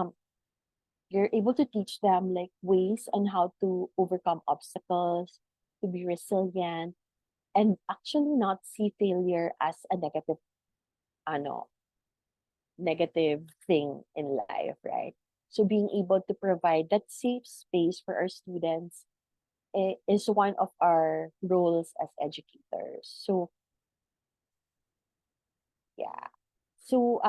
you're able to teach them like ways on how to overcome obstacles, to be resilient, and actually not see failure as a ano, negative thing in life, right? So being able to provide that safe space for our students is one of our roles as educators. So yeah. So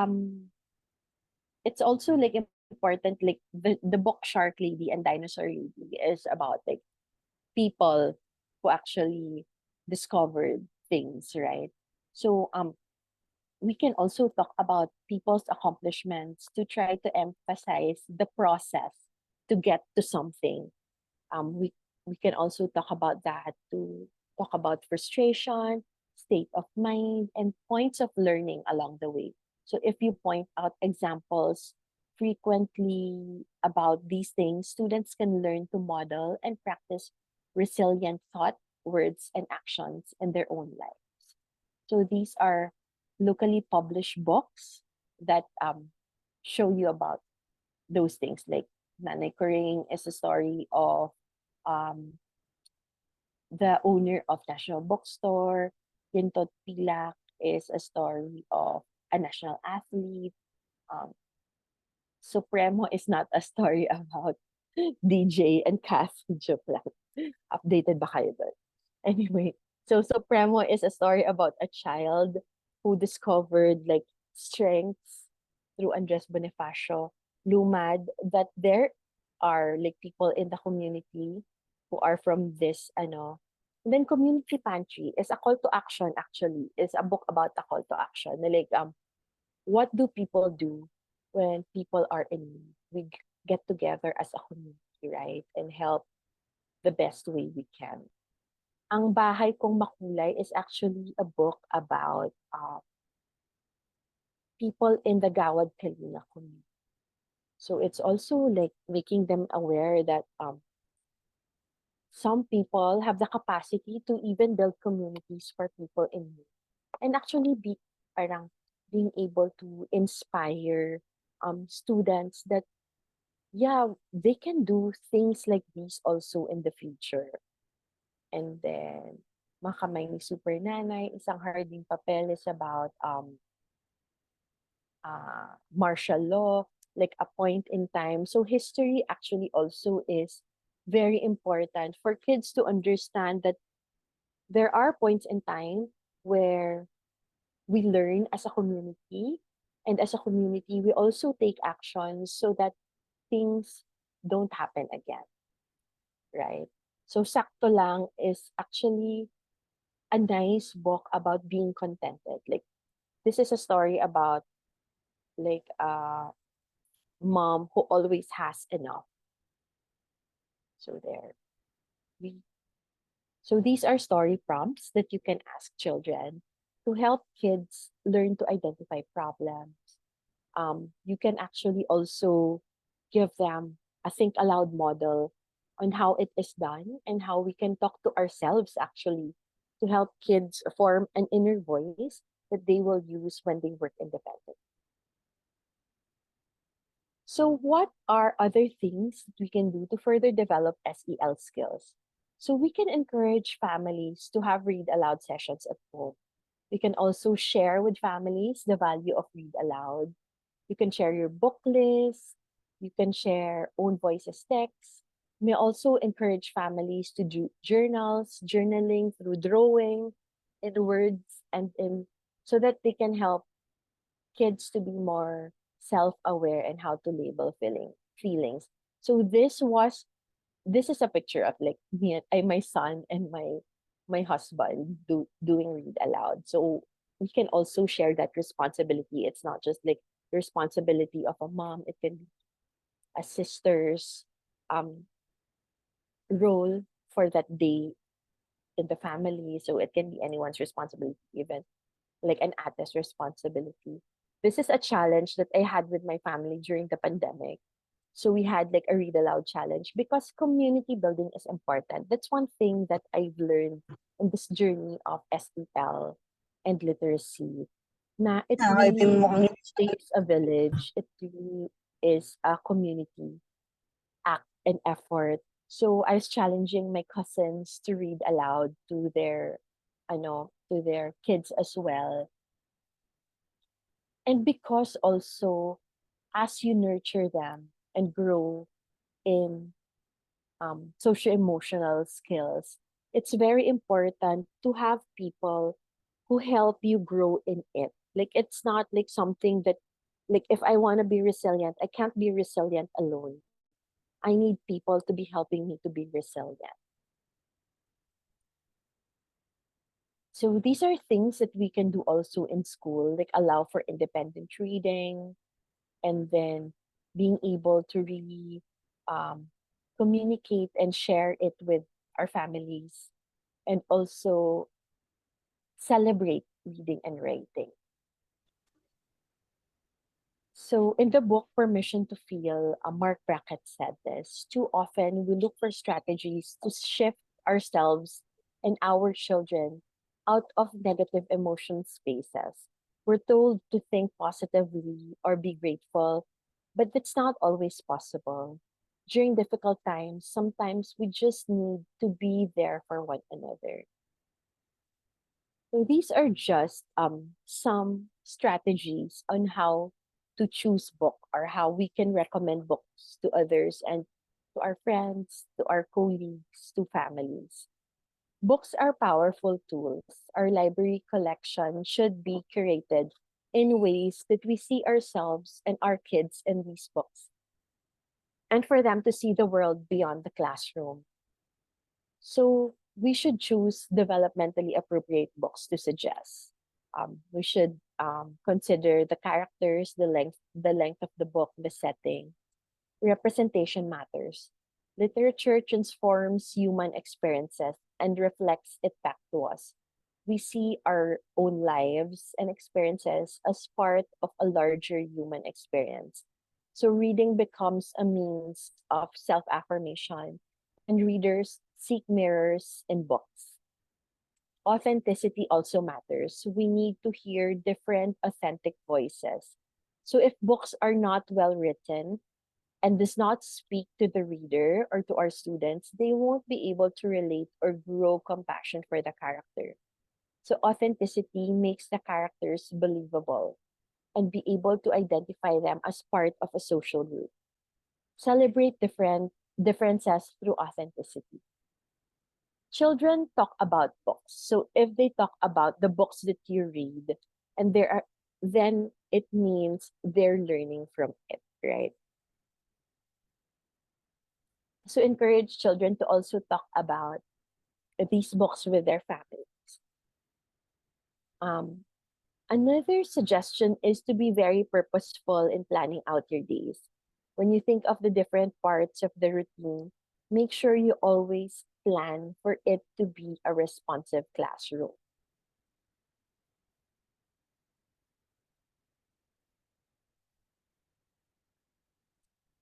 it's also like important like the book Shark Lady and Dinosaur Lady is about like people who actually discovered things, right? So we can also talk about people's accomplishments to try to emphasize the process to get to something. We can also talk about that to talk about frustration, state of mind, and points of learning along the way. So if you point out examples frequently about these things, students can learn to model and practice resilient thought, words, and actions in their own lives. So these are locally published books that show you about those things. Like Nanay Kuring is a story of um, the owner of National Bookstore. Quintot Pilak is a story of a national athlete. Um, Supremo is not a story about DJ and Cassie joke lang. Updated ba kayo doon? Anyway, so Supremo is a story about a child who discovered like strengths through Andres Bonifacio. Lumad, that there are like people in the community who are from this And then Community Pantry is a call to action actually, is a book about a call to action. Like what do people do when people are in need? We get together as a community, right? And help the best way we can. Ang Bahay Kong Makulay is actually a book about people in the Gawad Kalina community. So it's also like making them aware that some people have the capacity to even build communities for people in need. And actually be parang being able to inspire students that yeah, they can do things like these also in the future. And then Makamay ni Super Nanay, isang harding papel is about martial law, like a point in time. So history actually also is very important for kids to understand that there are points in time where we learn as a community, and as a community we also take actions so that things don't happen again, right? So Sakto Lang is actually a nice book about being contented. Like this is a story about like a mom who always has enough. So there we so these are story prompts that you can ask children to help kids learn to identify problems. You can actually also give them a think aloud model on how it is done and how we can talk to ourselves actually to help kids form an inner voice that they will use when they work independently. So, what are other things that we can do to further develop SEL skills? So, we can encourage families to have read aloud sessions at home. We can also share with families the value of read aloud. You can share your book list. You can share own voices texts. You may also encourage families to do journals, journaling through drawing in words and in so that they can help kids to be more self-aware and how to label feelings. So this is a picture of like me and my son and my husband doing read aloud. So we can also share that responsibility. It's not just like the responsibility of a mom. It can be a sister's um role for that day in the family. So it can be anyone's responsibility, even like an ate's responsibility. This is a challenge that I had with my family during the pandemic. So we had like a read aloud challenge because community building is important. That's one thing that I've learned in this journey of SEL and literacy. Na it Nakakaitim really mo kami. takes a village. It really is a community act and effort. So I was challenging my cousins to read aloud to their to their kids as well. And because also as you nurture them and grow in social emotional skills, it's very important to have people who help you grow in it. Like it's not like something that like if I want to be resilient, I can't be resilient alone. I need people to be helping me to be resilient. So these are things that we can do also in school, like allow for independent reading, and then being able to really um, communicate and share it with our families, and also celebrate reading and writing. So in the book Permission to Feel, Mark Brackett said this: too often we look for strategies to shift ourselves and our children out of negative emotion spaces. We're told to think positively or be grateful, but that's not always possible. During difficult times, sometimes we just need to be there for one another. So these are just some strategies on how to choose book or how we can recommend books to others and to our friends, to our colleagues, to families. Books are powerful tools. Our library collection should be curated in ways that we see ourselves and our kids in these books, and for them to see the world beyond the classroom. So we should choose developmentally appropriate books to suggest. We should consider the characters, the length of the book, the setting. Representation matters. Literature transforms human experiences and reflects it back to us. We see our own lives and experiences as part of a larger human experience. So reading becomes a means of self-affirmation, and readers seek mirrors in books. Authenticity also matters. We need to hear different authentic voices. So if books are not well written and does not speak to the reader or to our students, they won't be able to relate or grow compassion for the character. So authenticity makes the characters believable and be able to identify them as part of a social group. Celebrate differences through authenticity. Children talk about books. So if they talk about the books that you read, and there are then it means they're learning from it, right? So encourage children to also talk about these books with their families. Um, Another suggestion is to be very purposeful in planning out your days. When you think of the different parts of the routine, make sure you always plan for it to be a responsive classroom.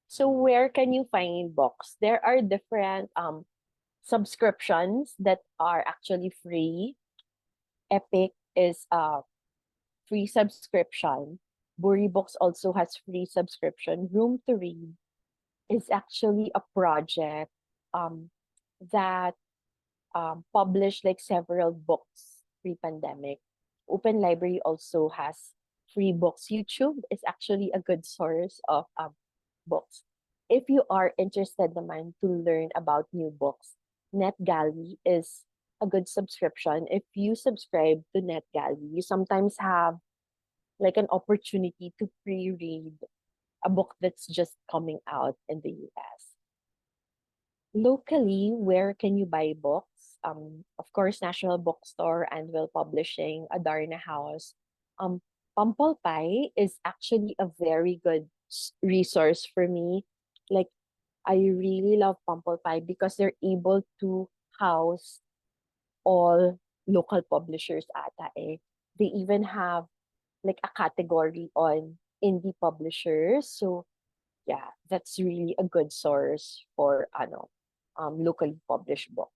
So where can you find books? There are different subscriptions that are actually free. Epic is a free subscription. Bury Books also has free subscription. Room to Read is actually a project um, that published like several books pre-pandemic. Open Library also has free books. YouTube is actually a good source of books. If you are interested naman to learn about new books, NetGalley is a good subscription. If you subscribe to NetGalley, you sometimes have like an opportunity to pre-read a book that's just coming out in the US. Locally, where can you buy books? Of course, National Bookstore, Anvil Publishing, Adarna House. Pampal Pie is actually a very good resource for me. Like, I really love Pampal Pie because they're able to house all local publishers ata eh. They even have like a category on indie publishers. So yeah, that's really a good source for locally published books.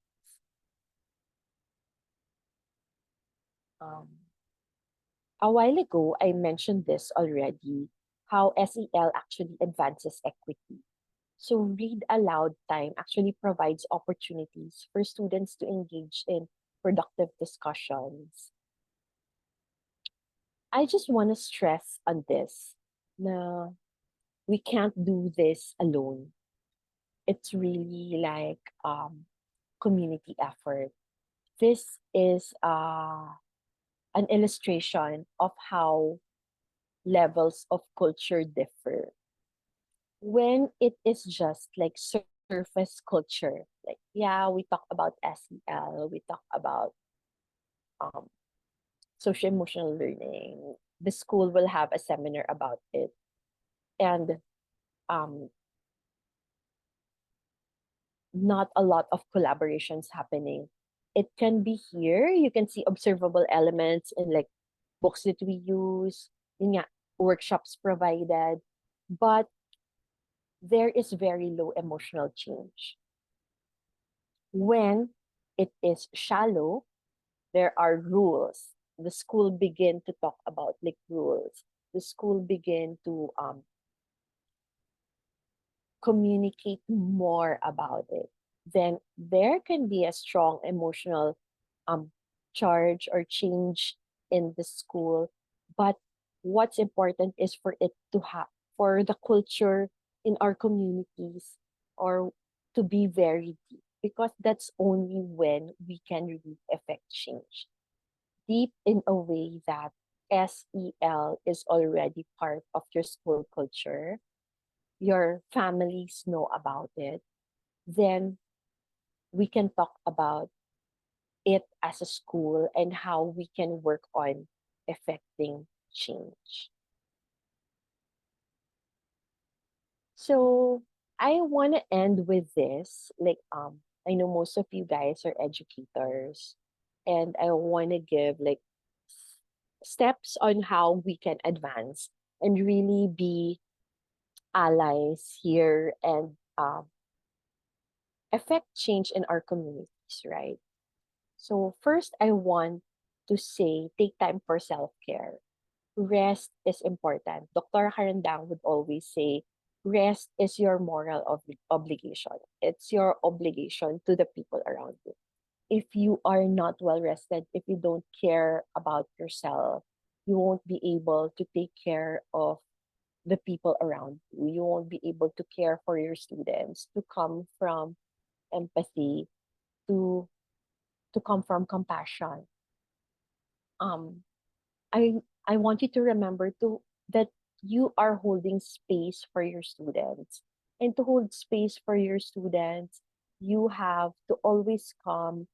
Um, a while ago, I mentioned this already, how SEL actually advances equity. So read aloud time actually provides opportunities for students to engage in productive discussions. I just want to stress on this na we can't do this alone. It's really like community effort. This is an illustration of how levels of culture differ. When it is just like surface culture, like, yeah, we talk about SEL, we talk about um, social emotional learning. The school will have a seminar about it. And um, not a lot of collaborations happening. It can be here. You can see observable elements in like books that we use, yun nga, workshops provided, but there is very low emotional change. When it is shallow, there are rules. The school begin to talk about like rules. The school begin to communicate more about it, then there can be a strong emotional um, charge or change in the school. But what's important is for it to have, for the culture in our communities or to be very deep, because that's only when we can really affect change. Deep in a way that SEL is already part of your school culture, your families know about it, then we can talk about it as a school and how we can work on effecting change. So I want to end with this. I know most of you guys are educators, and I want to give like steps on how we can advance and really be allies here and affect change in our communities, right? So first, I want to say take time for self-care. Rest is important. Dr. Harandang would always say, rest is your moral obligation. It's your obligation to the people around you. If you are not well rested, if you don't care about yourself, you won't be able to take care of the people around you. You won't be able to care for your students, to come from empathy, to come from compassion. Um, I want you to remember to that you are holding space for your students. And to hold space for your students, you have to always come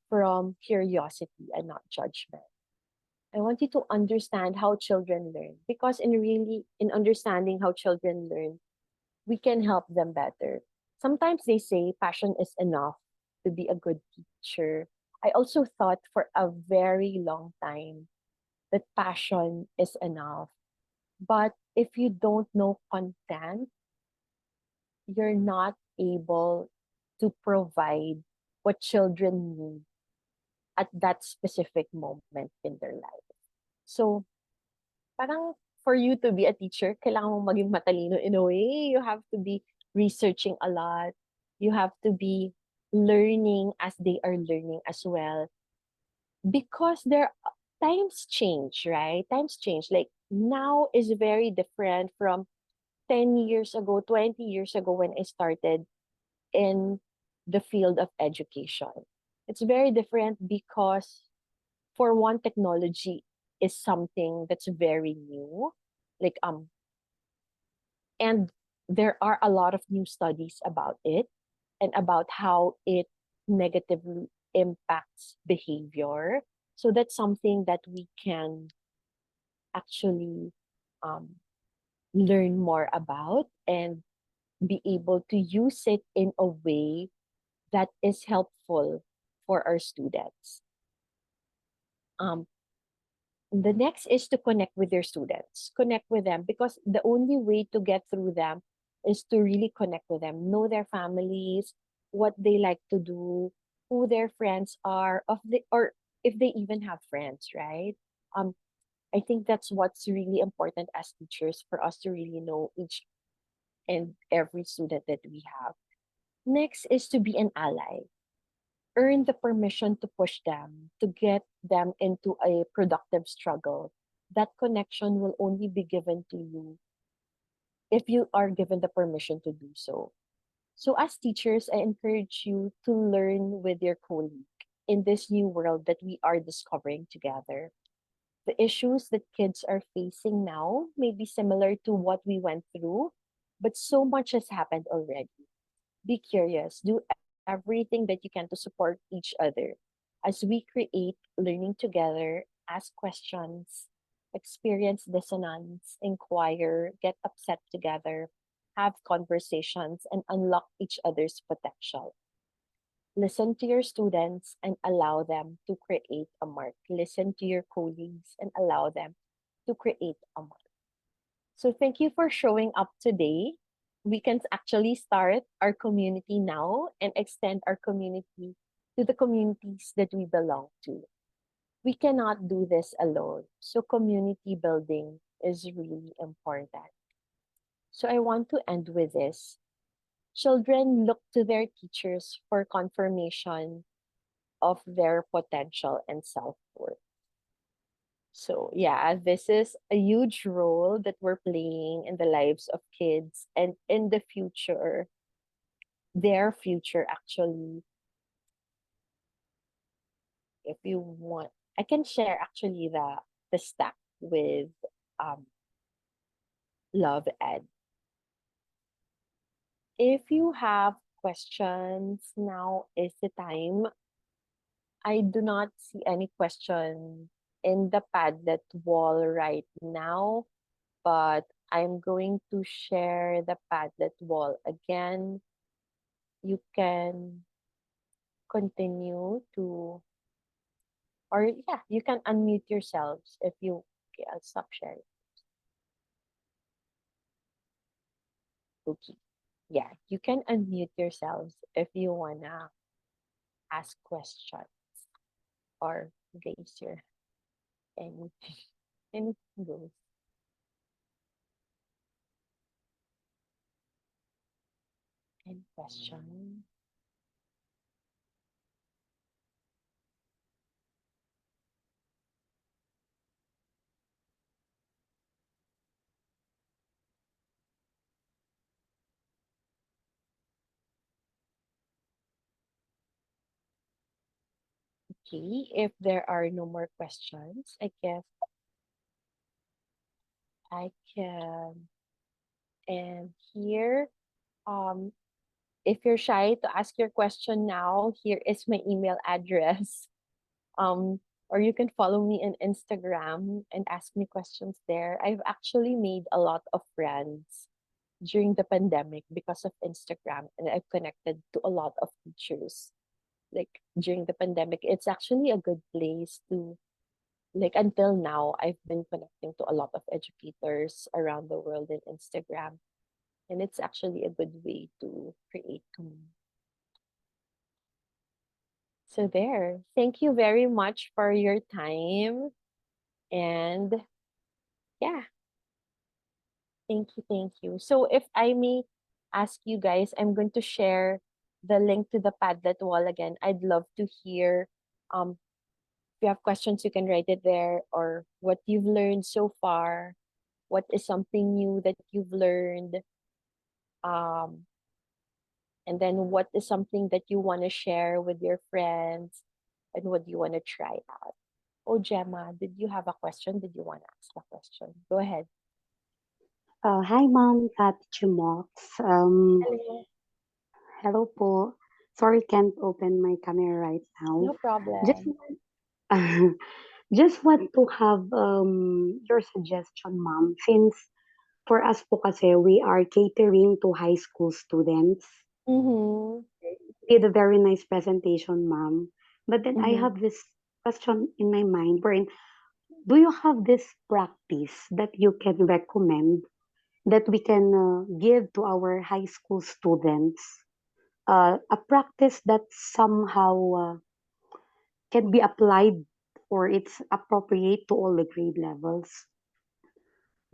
from curiosity and not judgment. I want you to understand how children learn because in understanding how children learn, we can help them better. Sometimes they say passion is enough to be a good teacher. I also thought for a very long time that passion is enough. But if you don't know content, you're not able to provide what children need at that specific moment in their life. So, parang for you to be a teacher, kailangan mong maging matalino in a way. You have to be researching a lot. You have to be learning as they are learning as well. Because times change, right? Times change. Like now is very different from 10 years ago, 20 years ago when I started in the field of education. It's very different because for one, technology is something that's very new. Like and there are a lot of new studies about it and about how it negatively impacts behavior. So that's something that we can actually um, learn more about and be able to use it in a way that is helpful for our students. Um, the next is to connect with your students, connect with them because the only way to get through them is to really connect with them, know their families, what they like to do, who their friends are, or if they even have friends, right? Um, I think that's what's really important as teachers for us to really know each and every student that we have. Next is to be an ally. Earn the permission to push them, to get them into a productive struggle. That connection will only be given to you if you are given the permission to do so. So, as teachers, I encourage you to learn with your colleague in this new world that we are discovering together. The issues that kids are facing now may be similar to what we went through, but so much has happened already. Be curious, do everything that you can to support each other. As we create learning together, ask questions, experience dissonance, inquire, get upset together, have conversations, and unlock each other's potential. Listen to your students and allow them to create a mark. Listen to your colleagues and allow them to create a mark. So thank you for showing up today. We can actually start our community now and extend our community to the communities that we belong to. We cannot do this alone. So community building is really important. So I want to end with this. Children look to their teachers for confirmation of their potential and self-worth. So, yeah, this is a huge role that we're playing in the lives of kids and in the future, their future actually. If you want, I can share actually the stack with um Love Ed. If you have questions, now is the time. I do not see any question in the Padlet wall right now, but I'm going to share the Padlet wall again. You can continue to, or yeah, you can unmute yourselves if you, okay, I'll stop sharing. Okay. Yeah, you can unmute yourselves if you wanna ask questions or raise your anything. Anything goes. Any question? Okay, if there are no more questions, I guess I can end here. Um, if you're shy to ask your question now, here is my email address. Or you can follow me on Instagram and ask me questions there. I've actually made a lot of friends during the pandemic because of Instagram, and I've connected to a lot of teachers. Like during the pandemic, it's actually a good place to, like, until now, I've been connecting to a lot of educators around the world in Instagram, and it's actually a good way to create community. So there. Thank you very much for your time. And yeah, thank you, thank you. So if I may ask you guys, I'm going to share the link to the Padlet wall again. I'd love to hear, if you have questions, you can write it there, or what you've learned so far. What is something new that you've learned? Um, and then what is something that you want to share with your friends, and what do you want to try out? Oh, Gemma, did you have a question? Did you want to ask a question? Go ahead. Hi, Ma'am, Teacher Mocs. Hello. Hello po. Sorry, can't open my camera right now. No Just problem. just want to have your suggestion, Ma'am. Since for us po kasi, we are catering to high school students. Mm-hmm. You did a very nice presentation, Ma'am. But then I Mm-hmm. have this question in my mind, wherein, do you have this practice that you can recommend that we can give to our high school students, a practice that somehow can be applied or it's appropriate to all the grade levels,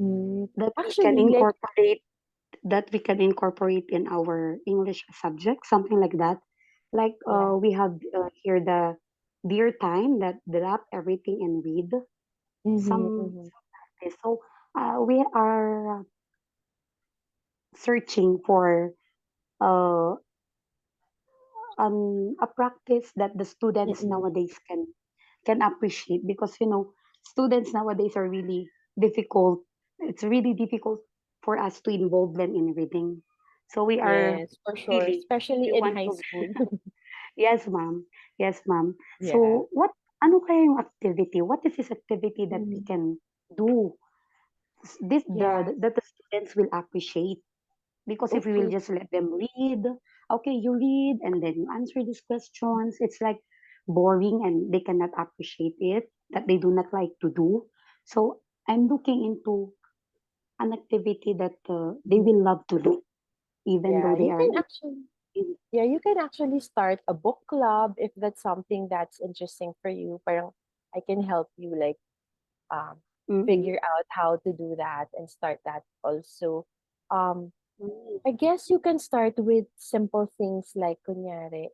Mm. that we can Actually, like, incorporate in our English subject, something like that. Like yeah. we have here the dear time that drop everything and read Mm-hmm, some mm-hmm. this. So we are searching for uh, a practice that the students Mm-mm. nowadays can appreciate, because students nowadays are really difficult. It's really difficult for us to involve them in reading, so we are Yes, for sure. really, Especially we in want high to. school. Yes, ma'am. Yes, ma'am. Yeah. So ano kaya yung activity, what is this activity that we Mm-hmm. can do, this Yeah. that the students will appreciate? Because if we will Okay. just let them read, okay, you read and then you answer these questions, it's like boring and they cannot appreciate it, that they do not like to do. So I'm looking into an activity that they Mhm. will love to do, even though Yeah, they you are can actually, in. yeah, you can actually start a book club if that's something that's interesting for you. Parang I can help you, like, um Mm-mm. figure out how to do that and start that also. Um Mm. I guess you can start with simple things like kunyari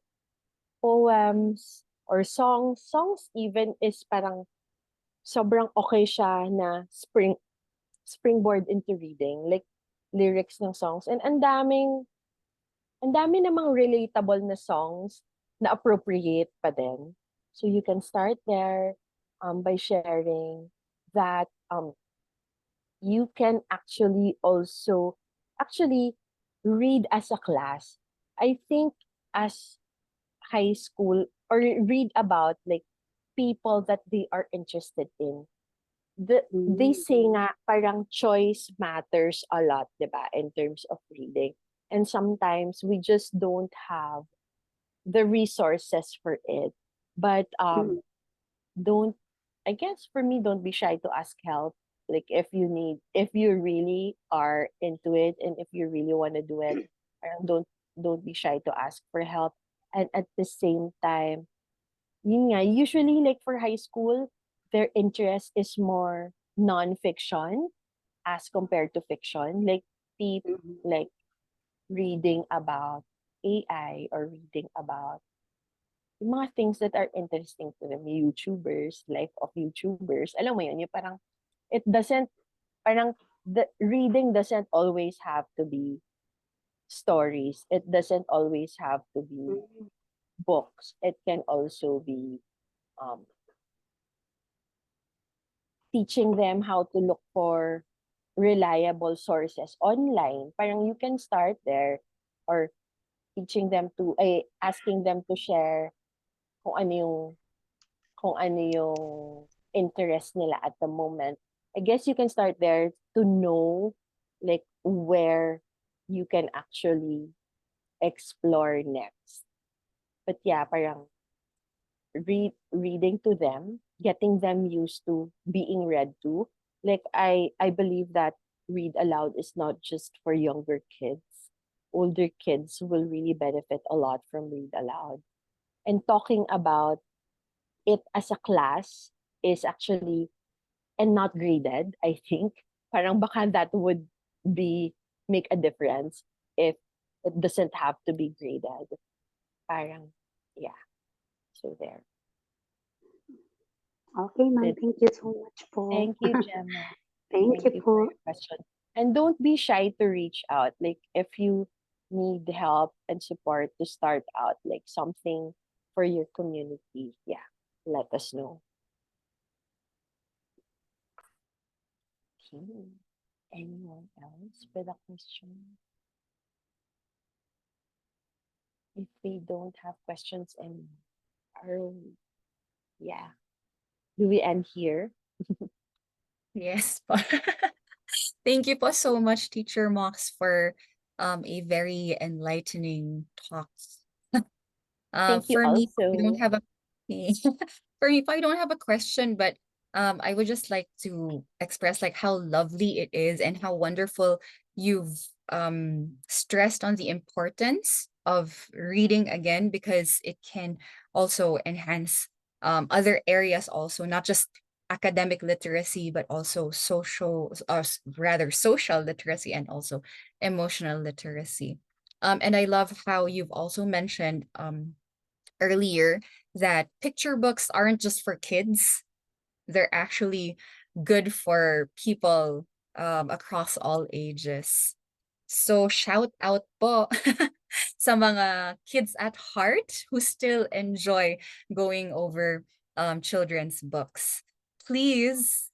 poems or songs. Songs even is parang sobrang okay siya na springboard into reading, like lyrics ng songs. And ang dami namang relatable na songs na appropriate pa din. So you can start there, by sharing that. You can actually also actually read as a class. I think as high school or read about like people that they are interested in. They Mm. say nga parang choice matters a lot, 'di ba, in terms of reading. And sometimes we just don't have the resources for it. But Mm. don't I guess for me, don't be shy to ask help. Like if you really are into it and if you really want to do it, don't be shy to ask for help. And at the same time, yun nga, usually like for high school, their interest is more non-fiction as compared to fiction. Like Mm. like reading about AI or reading about yung mga things that are interesting to them, YouTubers, life of YouTubers. Alam mo yun, yung parang it doesn't, parang the reading doesn't always have to be stories. It doesn't always have to be Mm. books. It can also be um, teaching them how to look for reliable sources online. Parang you can start there, or teaching them to, asking them to share kung ano yung kung ano yung interest nila at the moment. I guess you can start there to know like where you can actually explore next. But yeah, parang reading to them, getting them used to being read to. Like I believe that read aloud is not just for younger kids. Older kids will really benefit a lot from read aloud. And talking about it as a class is actually, and not graded, I think. Parang baka that would be make a difference if it doesn't have to be graded. Parang, yeah. So there. Okay, ma'am. Did Thank you so much po. Thank you, Gemma. Thank Thank you you for po. your question. And don't be shy to reach out. Like if you need help and support to start out like something for your community, yeah, let us know. Okay. Anyone else with a question? If we don't have questions and are yeah. Do we end here? Yes po. Thank you po so much, Teacher Mox, for a very enlightening talk. Thank you For me, I don't also. have a for me, I don't have a question, but I would just like to express like how lovely it is and how wonderful you've stressed on the importance of reading again, because it can also enhance other areas also, not just academic literacy, but also rather social literacy and also emotional literacy. And I love how you've also mentioned earlier that picture books aren't just for kids. They're actually good for people across all ages. So shout out po sa mga kids at heart who still enjoy going over children's books. Please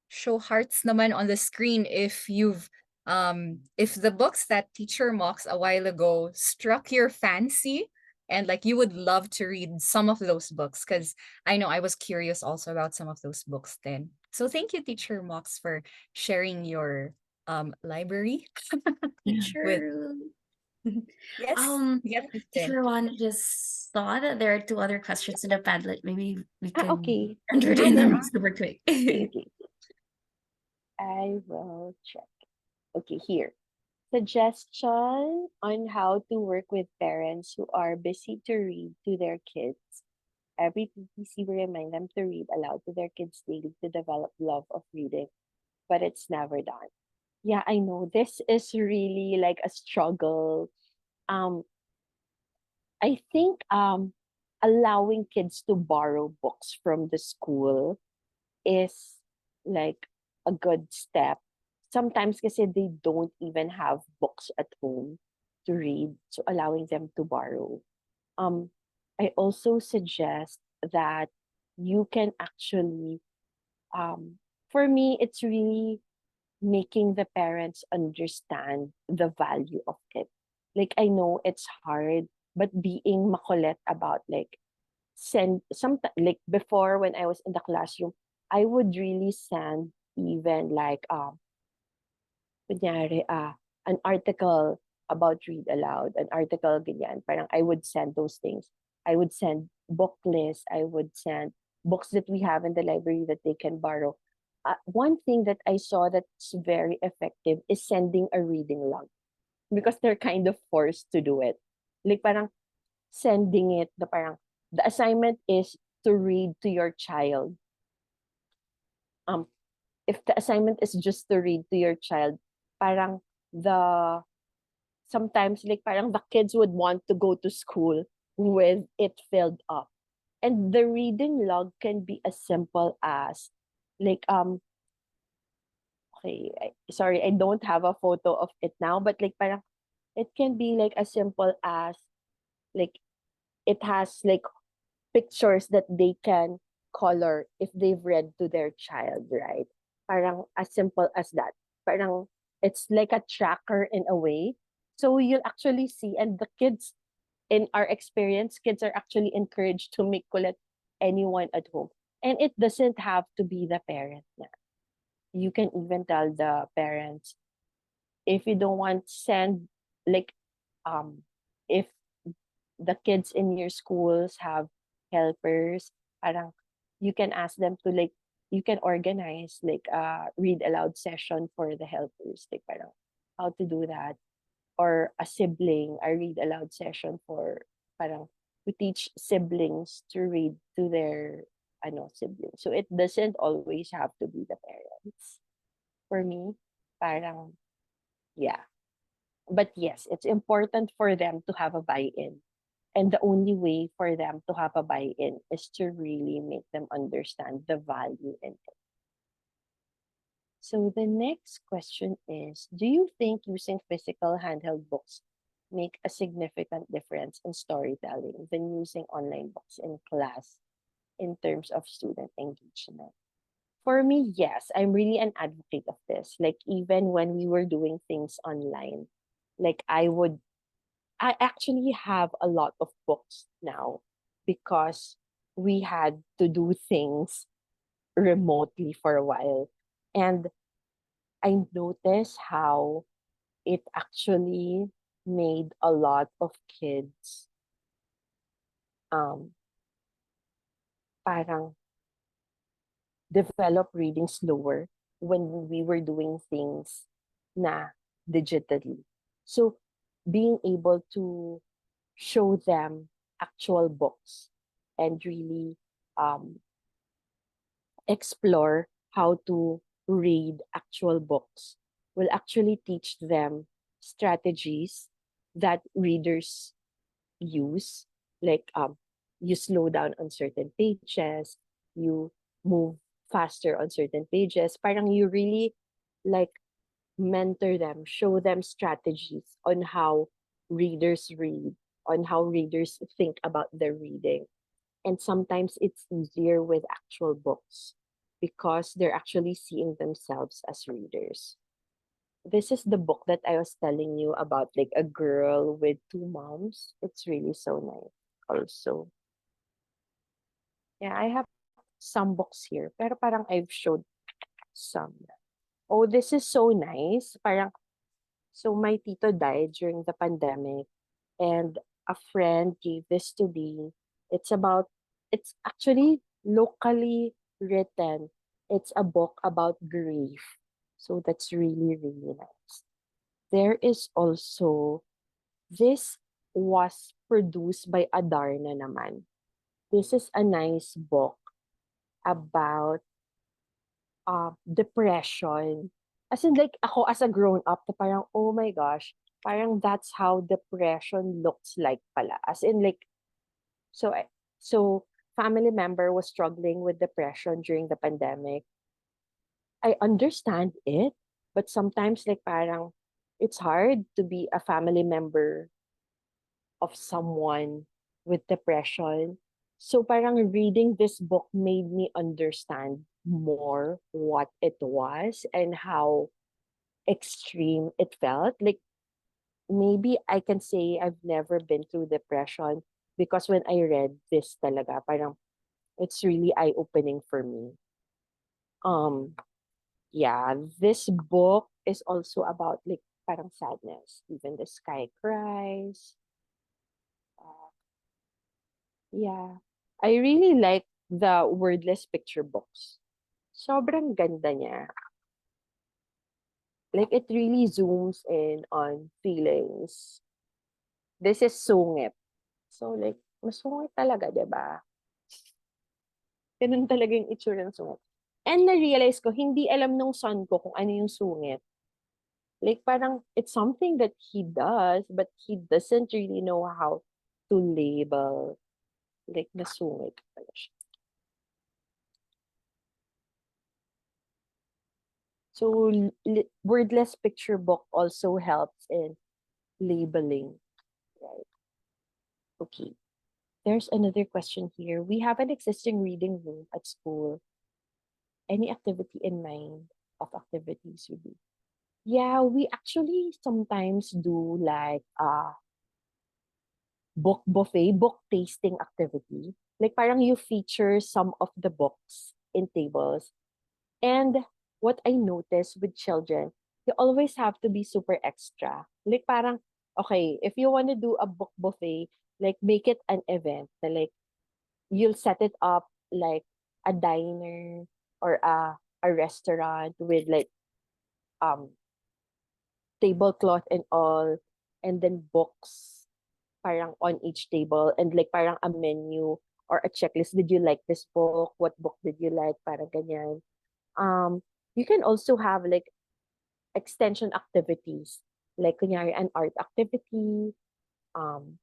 show hearts naman on the screen if the books that teacher Mox a while ago struck your fancy, and like you would love to read some of those books, because I know I was curious also about some of those books then. So thank you, teacher Mox, for sharing your library with True. yes, yes, Kristen. Teacher Juan just saw that there are two other questions in the Padlet. Maybe we can Okay. entertain There them are. super quick. Okay, okay. I will check. Okay, here. Suggestion on how to work with parents who are busy to read to their kids. Every PPC will remind them to read aloud to their kids daily to develop love of reading, but it's never done. Yeah, I know this is really like a struggle. Um, I think allowing kids to borrow books from the school is like a good step. Sometimes kasi they don't even have books at home to read, so allowing them to borrow. Um, I also suggest that you can actually, for me, it's really making the parents understand the value of it. Like I know it's hard, but being makulit about like send some, like before when I was in the classroom, I would really send even like kunyari, an article about read aloud, an article ganyan. Parang I would send those things. I would send book lists. I would send books that we have in the library that they can borrow. One thing that I saw that's very effective is sending a reading log because they're kind of forced to do it. Like parang sending it, the parang the assignment is to read to your child. Um, if the assignment is just to read to your child, parang the sometimes like parang the kids would want to go to school with it filled up. And the reading log can be as simple as like okay, sorry, I don't have a photo of it now, but like parang it can be like as simple as like it has like pictures that they can color if they've read to their child, right? Parang as simple as that. Parang it's like a tracker in a way. So you'll actually see, and the kids, in our experience, kids are actually encouraged to make kulit anyone at home. And it doesn't have to be the parent. Na. You can even tell the parents if you don't want send like if the kids in your schools have helpers, parang you can ask them to like you can organize like a read aloud session for the helpers, like parang how to do that, or a sibling a read aloud session for parang to teach siblings to read to their siblings. So it doesn't always have to be the parents. For me, parang yeah. But yes, it's important for them to have a buy-in. And the only way for them to have a buy-in is to really make them understand the value in it. So the next question is, do you think using physical handheld books make a significant difference in storytelling than using online books in class in terms of student engagement? For me, yes, I'm really an advocate of this. Like even when we were doing things online, like I actually have a lot of books now because we had to do things remotely for a while. And I noticed how it actually made a lot of kids um parang develop reading slower when we were doing things na digitally. So being able to show them actual books and really um, explore how to read actual books will actually teach them strategies that readers use, like you slow down on certain pages, you move faster on certain pages. Parang you really like mentor them, show them strategies on how readers read, on how readers think about their reading. And sometimes it's easier with actual books because they're actually seeing themselves as readers. This is the book that I was telling you about, like a girl with two moms. It's really so nice also. Yeah, I have some books here, pero parang I've showed some. Oh, this is so nice. Parang, so my tito died during the pandemic and a friend gave this to me. It's about, it's actually locally written. It's a book about grief. So that's really, really nice. There is also, this was produced by Adarna naman. This is a nice book about depression. As in like ako as a grown up, na parang oh my gosh, parang that's how depression looks like pala. As in like so so family member was struggling with depression during the pandemic. I understand it, but sometimes like parang it's hard to be a family member of someone with depression. So parang reading this book made me understand more what it was and how extreme it felt. Like maybe I can say I've never been through depression, because when I read this talaga, parang it's really eye-opening for me. Um, yeah, this book is also about like parang sadness. Even the sky cries. Uh, yeah. I really like the wordless picture books. Sobrang ganda niya. Like it really zooms in on feelings. This is sungit. So like, masungit talaga, 'di ba? Ganun talaga yung itsura ng sungit. And na-realize ko, hindi alam nung son ko kung ano yung sungit. Like parang it's something that he does, but he doesn't really know how to label. Like nasungit pala siya. So wordless picture book also helps in labeling, right? Okay. There's another question here. We have an existing reading room at school. Any activity in mind of activities we do? Yeah, we actually sometimes do like book buffet, book tasting activity. Like parang you feature some of the books in tables. And what I notice with children, you always have to be super extra. Like parang, okay, if you want to do a book buffet, like make it an event. Na like you'll set it up like a diner or a restaurant with like um tablecloth and all, and then books parang on each table, and like parang a menu or a checklist. Did you like this book? What book did you like? Parang ganyan. You can also have like extension activities, like kunyari an art activity. Um,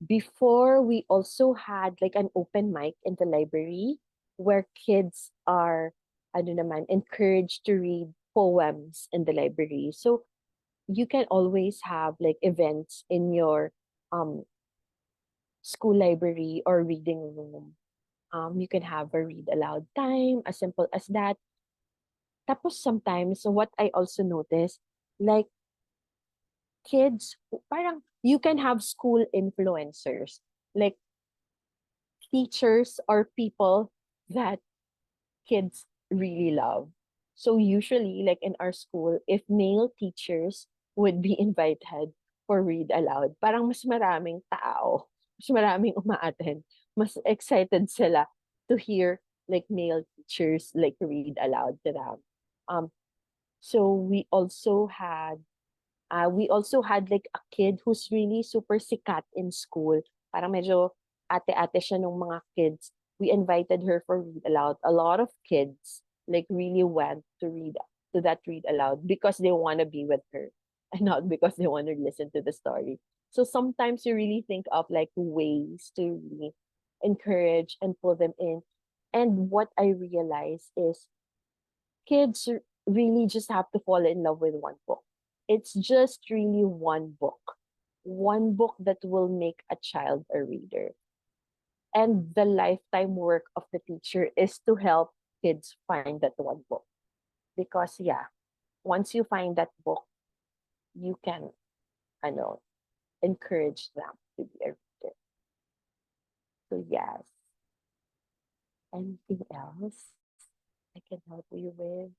Before we also had like an open mic in the library where kids are, ano naman, encouraged to read poems in the library. So you can always have like events in your um school library or reading room. You can have a read aloud time, as simple as that. Tapos sometimes, what I also notice, like kids, parang you can have school influencers, like teachers or people that kids really love. So usually, like in our school, if male teachers would be invited for read aloud, parang mas maraming tao, mas maraming umaattend, mas excited sila to hear like male teachers like read aloud to them. Um, so we also had like a kid who's really super sikat in school. Parang medyo ate-ate siya nung mga kids. We invited her for read aloud. A lot of kids like really went to that read aloud because they want to be with her and not because they want to listen to the story. So sometimes you really think of like ways to really encourage and pull them in. And what I realize is kids really just have to fall in love with one book. It's just really one book that will make a child a reader. And the lifetime work of the teacher is to help kids find that one book. Because, yeah, once you find that book, you can, I know, encourage them to be a reader. So, yes. Anything else I can help you with?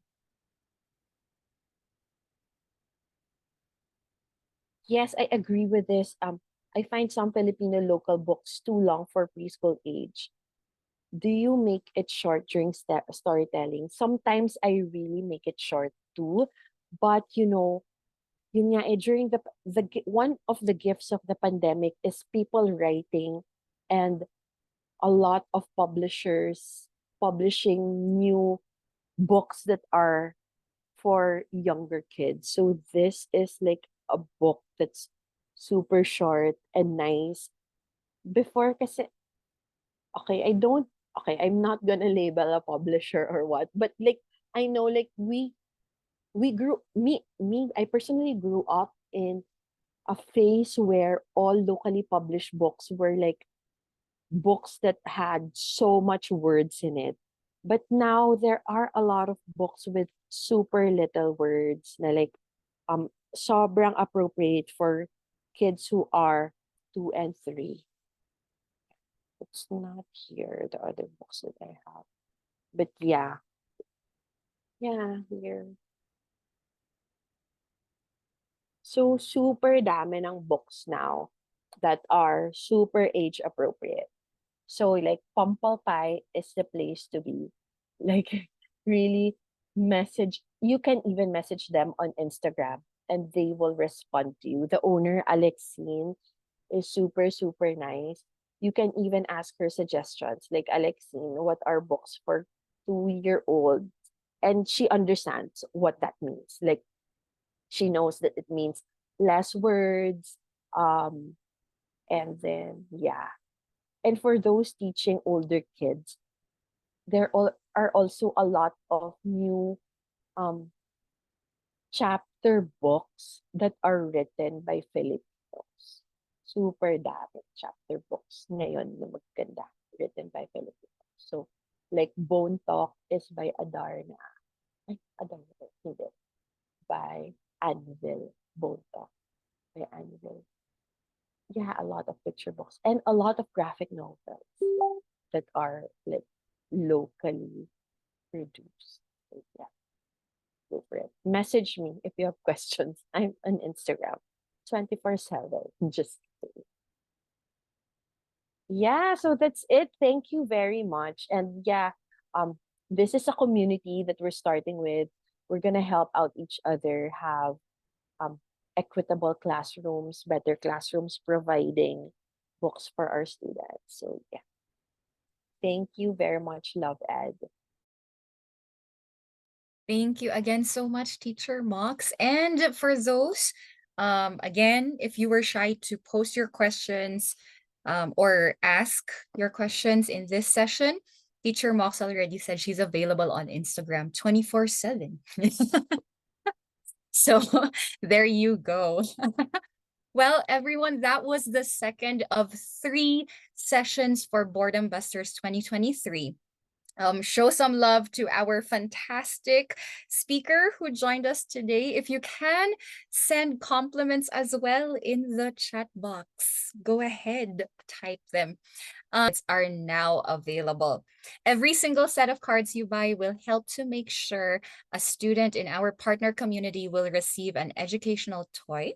Yes, I agree with this. I find some Filipino local books too long for preschool age. Do you make it short during storytelling? Sometimes I really make it short too, but yun nga during one of the gifts of the pandemic is people writing and a lot of publishers publishing new books that are for younger kids. So this is like a book that's super short and nice. Before kasi, okay, I'm not gonna label a publisher or what, but like I know like we grew me I personally grew up in a phase where all locally published books were like books that had so much words in it. But now there are a lot of books with super little words na like sobrang appropriate for kids who are 2 and 3. It's not here, the other books that I have. But yeah, here. So, super dami ng books now that are super age appropriate. So, like, Pumpal Pie is the place to be. Like, really message. You can even message them on Instagram and they will respond to you. The owner, Alexine, is super, super nice. You can even ask her suggestions. Like, Alexine, what are books for 2-year-old? And she understands what that means. Like, she knows that it means less words. And then, yeah. And for those teaching older kids, are also a lot of new um, chapter books that are written by Filipinos. Super dami chapter books ngayon na maganda written by Filipinos. So, like Bone Talk is by Adarna. Ay, Adarna, hindi. By Anvil. Bone Talk by Anvil. Yeah, a lot of picture books and a lot of graphic novels that are like locally produced. So, yeah, go for it. Message me if you have questions. I'm on Instagram 24/7. Just kidding. Yeah, so that's it. Thank you very much. And yeah, um, this is a community that we're starting with. We're gonna help out each other have um equitable classrooms, better classrooms, providing books for our students. So yeah, thank you very much, Love Ed. Thank you again so much, Teacher Mox. And for those, again, if you were shy to post your questions or ask your questions in this session, Teacher Mox already said she's available on Instagram 24/7. So there you go. Well, everyone, that was the second of 3 sessions for Boredom Busters 2023. Show some love to our fantastic speaker who joined us today. If you can, send compliments as well in the chat box. Go ahead, type them. Are now available. Every single set of cards you buy will help to make sure a student in our partner community will receive an educational toy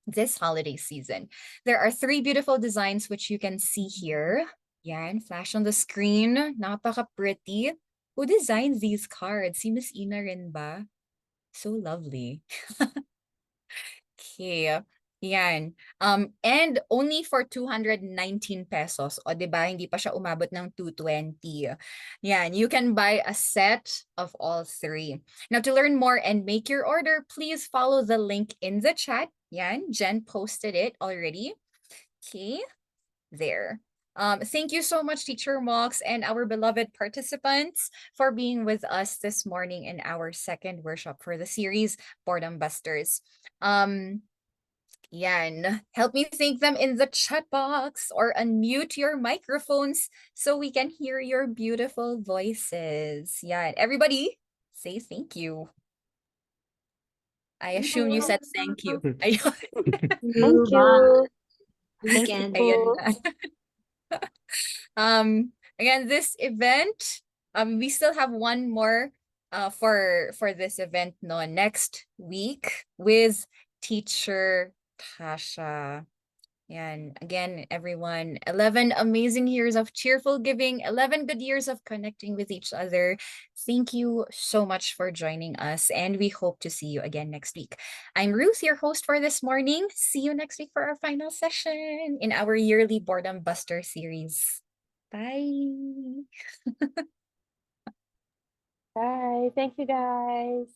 this holiday season. There are 3 beautiful designs which you can see here. Yan, flash on the screen. Napaka-pretty. Who designed these cards? Si Miss Ina rin ba? So lovely. Okay. Yan. And only for 219 pesos. O, diba? Hindi pa siya umabot ng 220. Yan. You can buy a set of all 3. Now, to learn more and make your order, please follow the link in the chat. Yan. Jen posted it already. Okay. There. Thank you so much, Teacher Mox, and our beloved participants for being with us this morning in our second workshop for the series, Boredom Busters. Yan. Help me thank them in the chat box or unmute your microphones so we can hear your beautiful voices. Yan. Everybody, say thank you. I assume you said thank you. Ayun. Thank you. Weekend. Ayun na. Again, this event, we still have one more for this event no next week with teacher Tasha. And again, everyone, 11 amazing years of cheerful giving, 11 good years of connecting with each other. Thank you so much for joining us, and we hope to see you again next week. I'm Ruth, your host for this morning. See you next week for our final session in our yearly Boredom Buster series. Bye. Bye. Thank you, guys.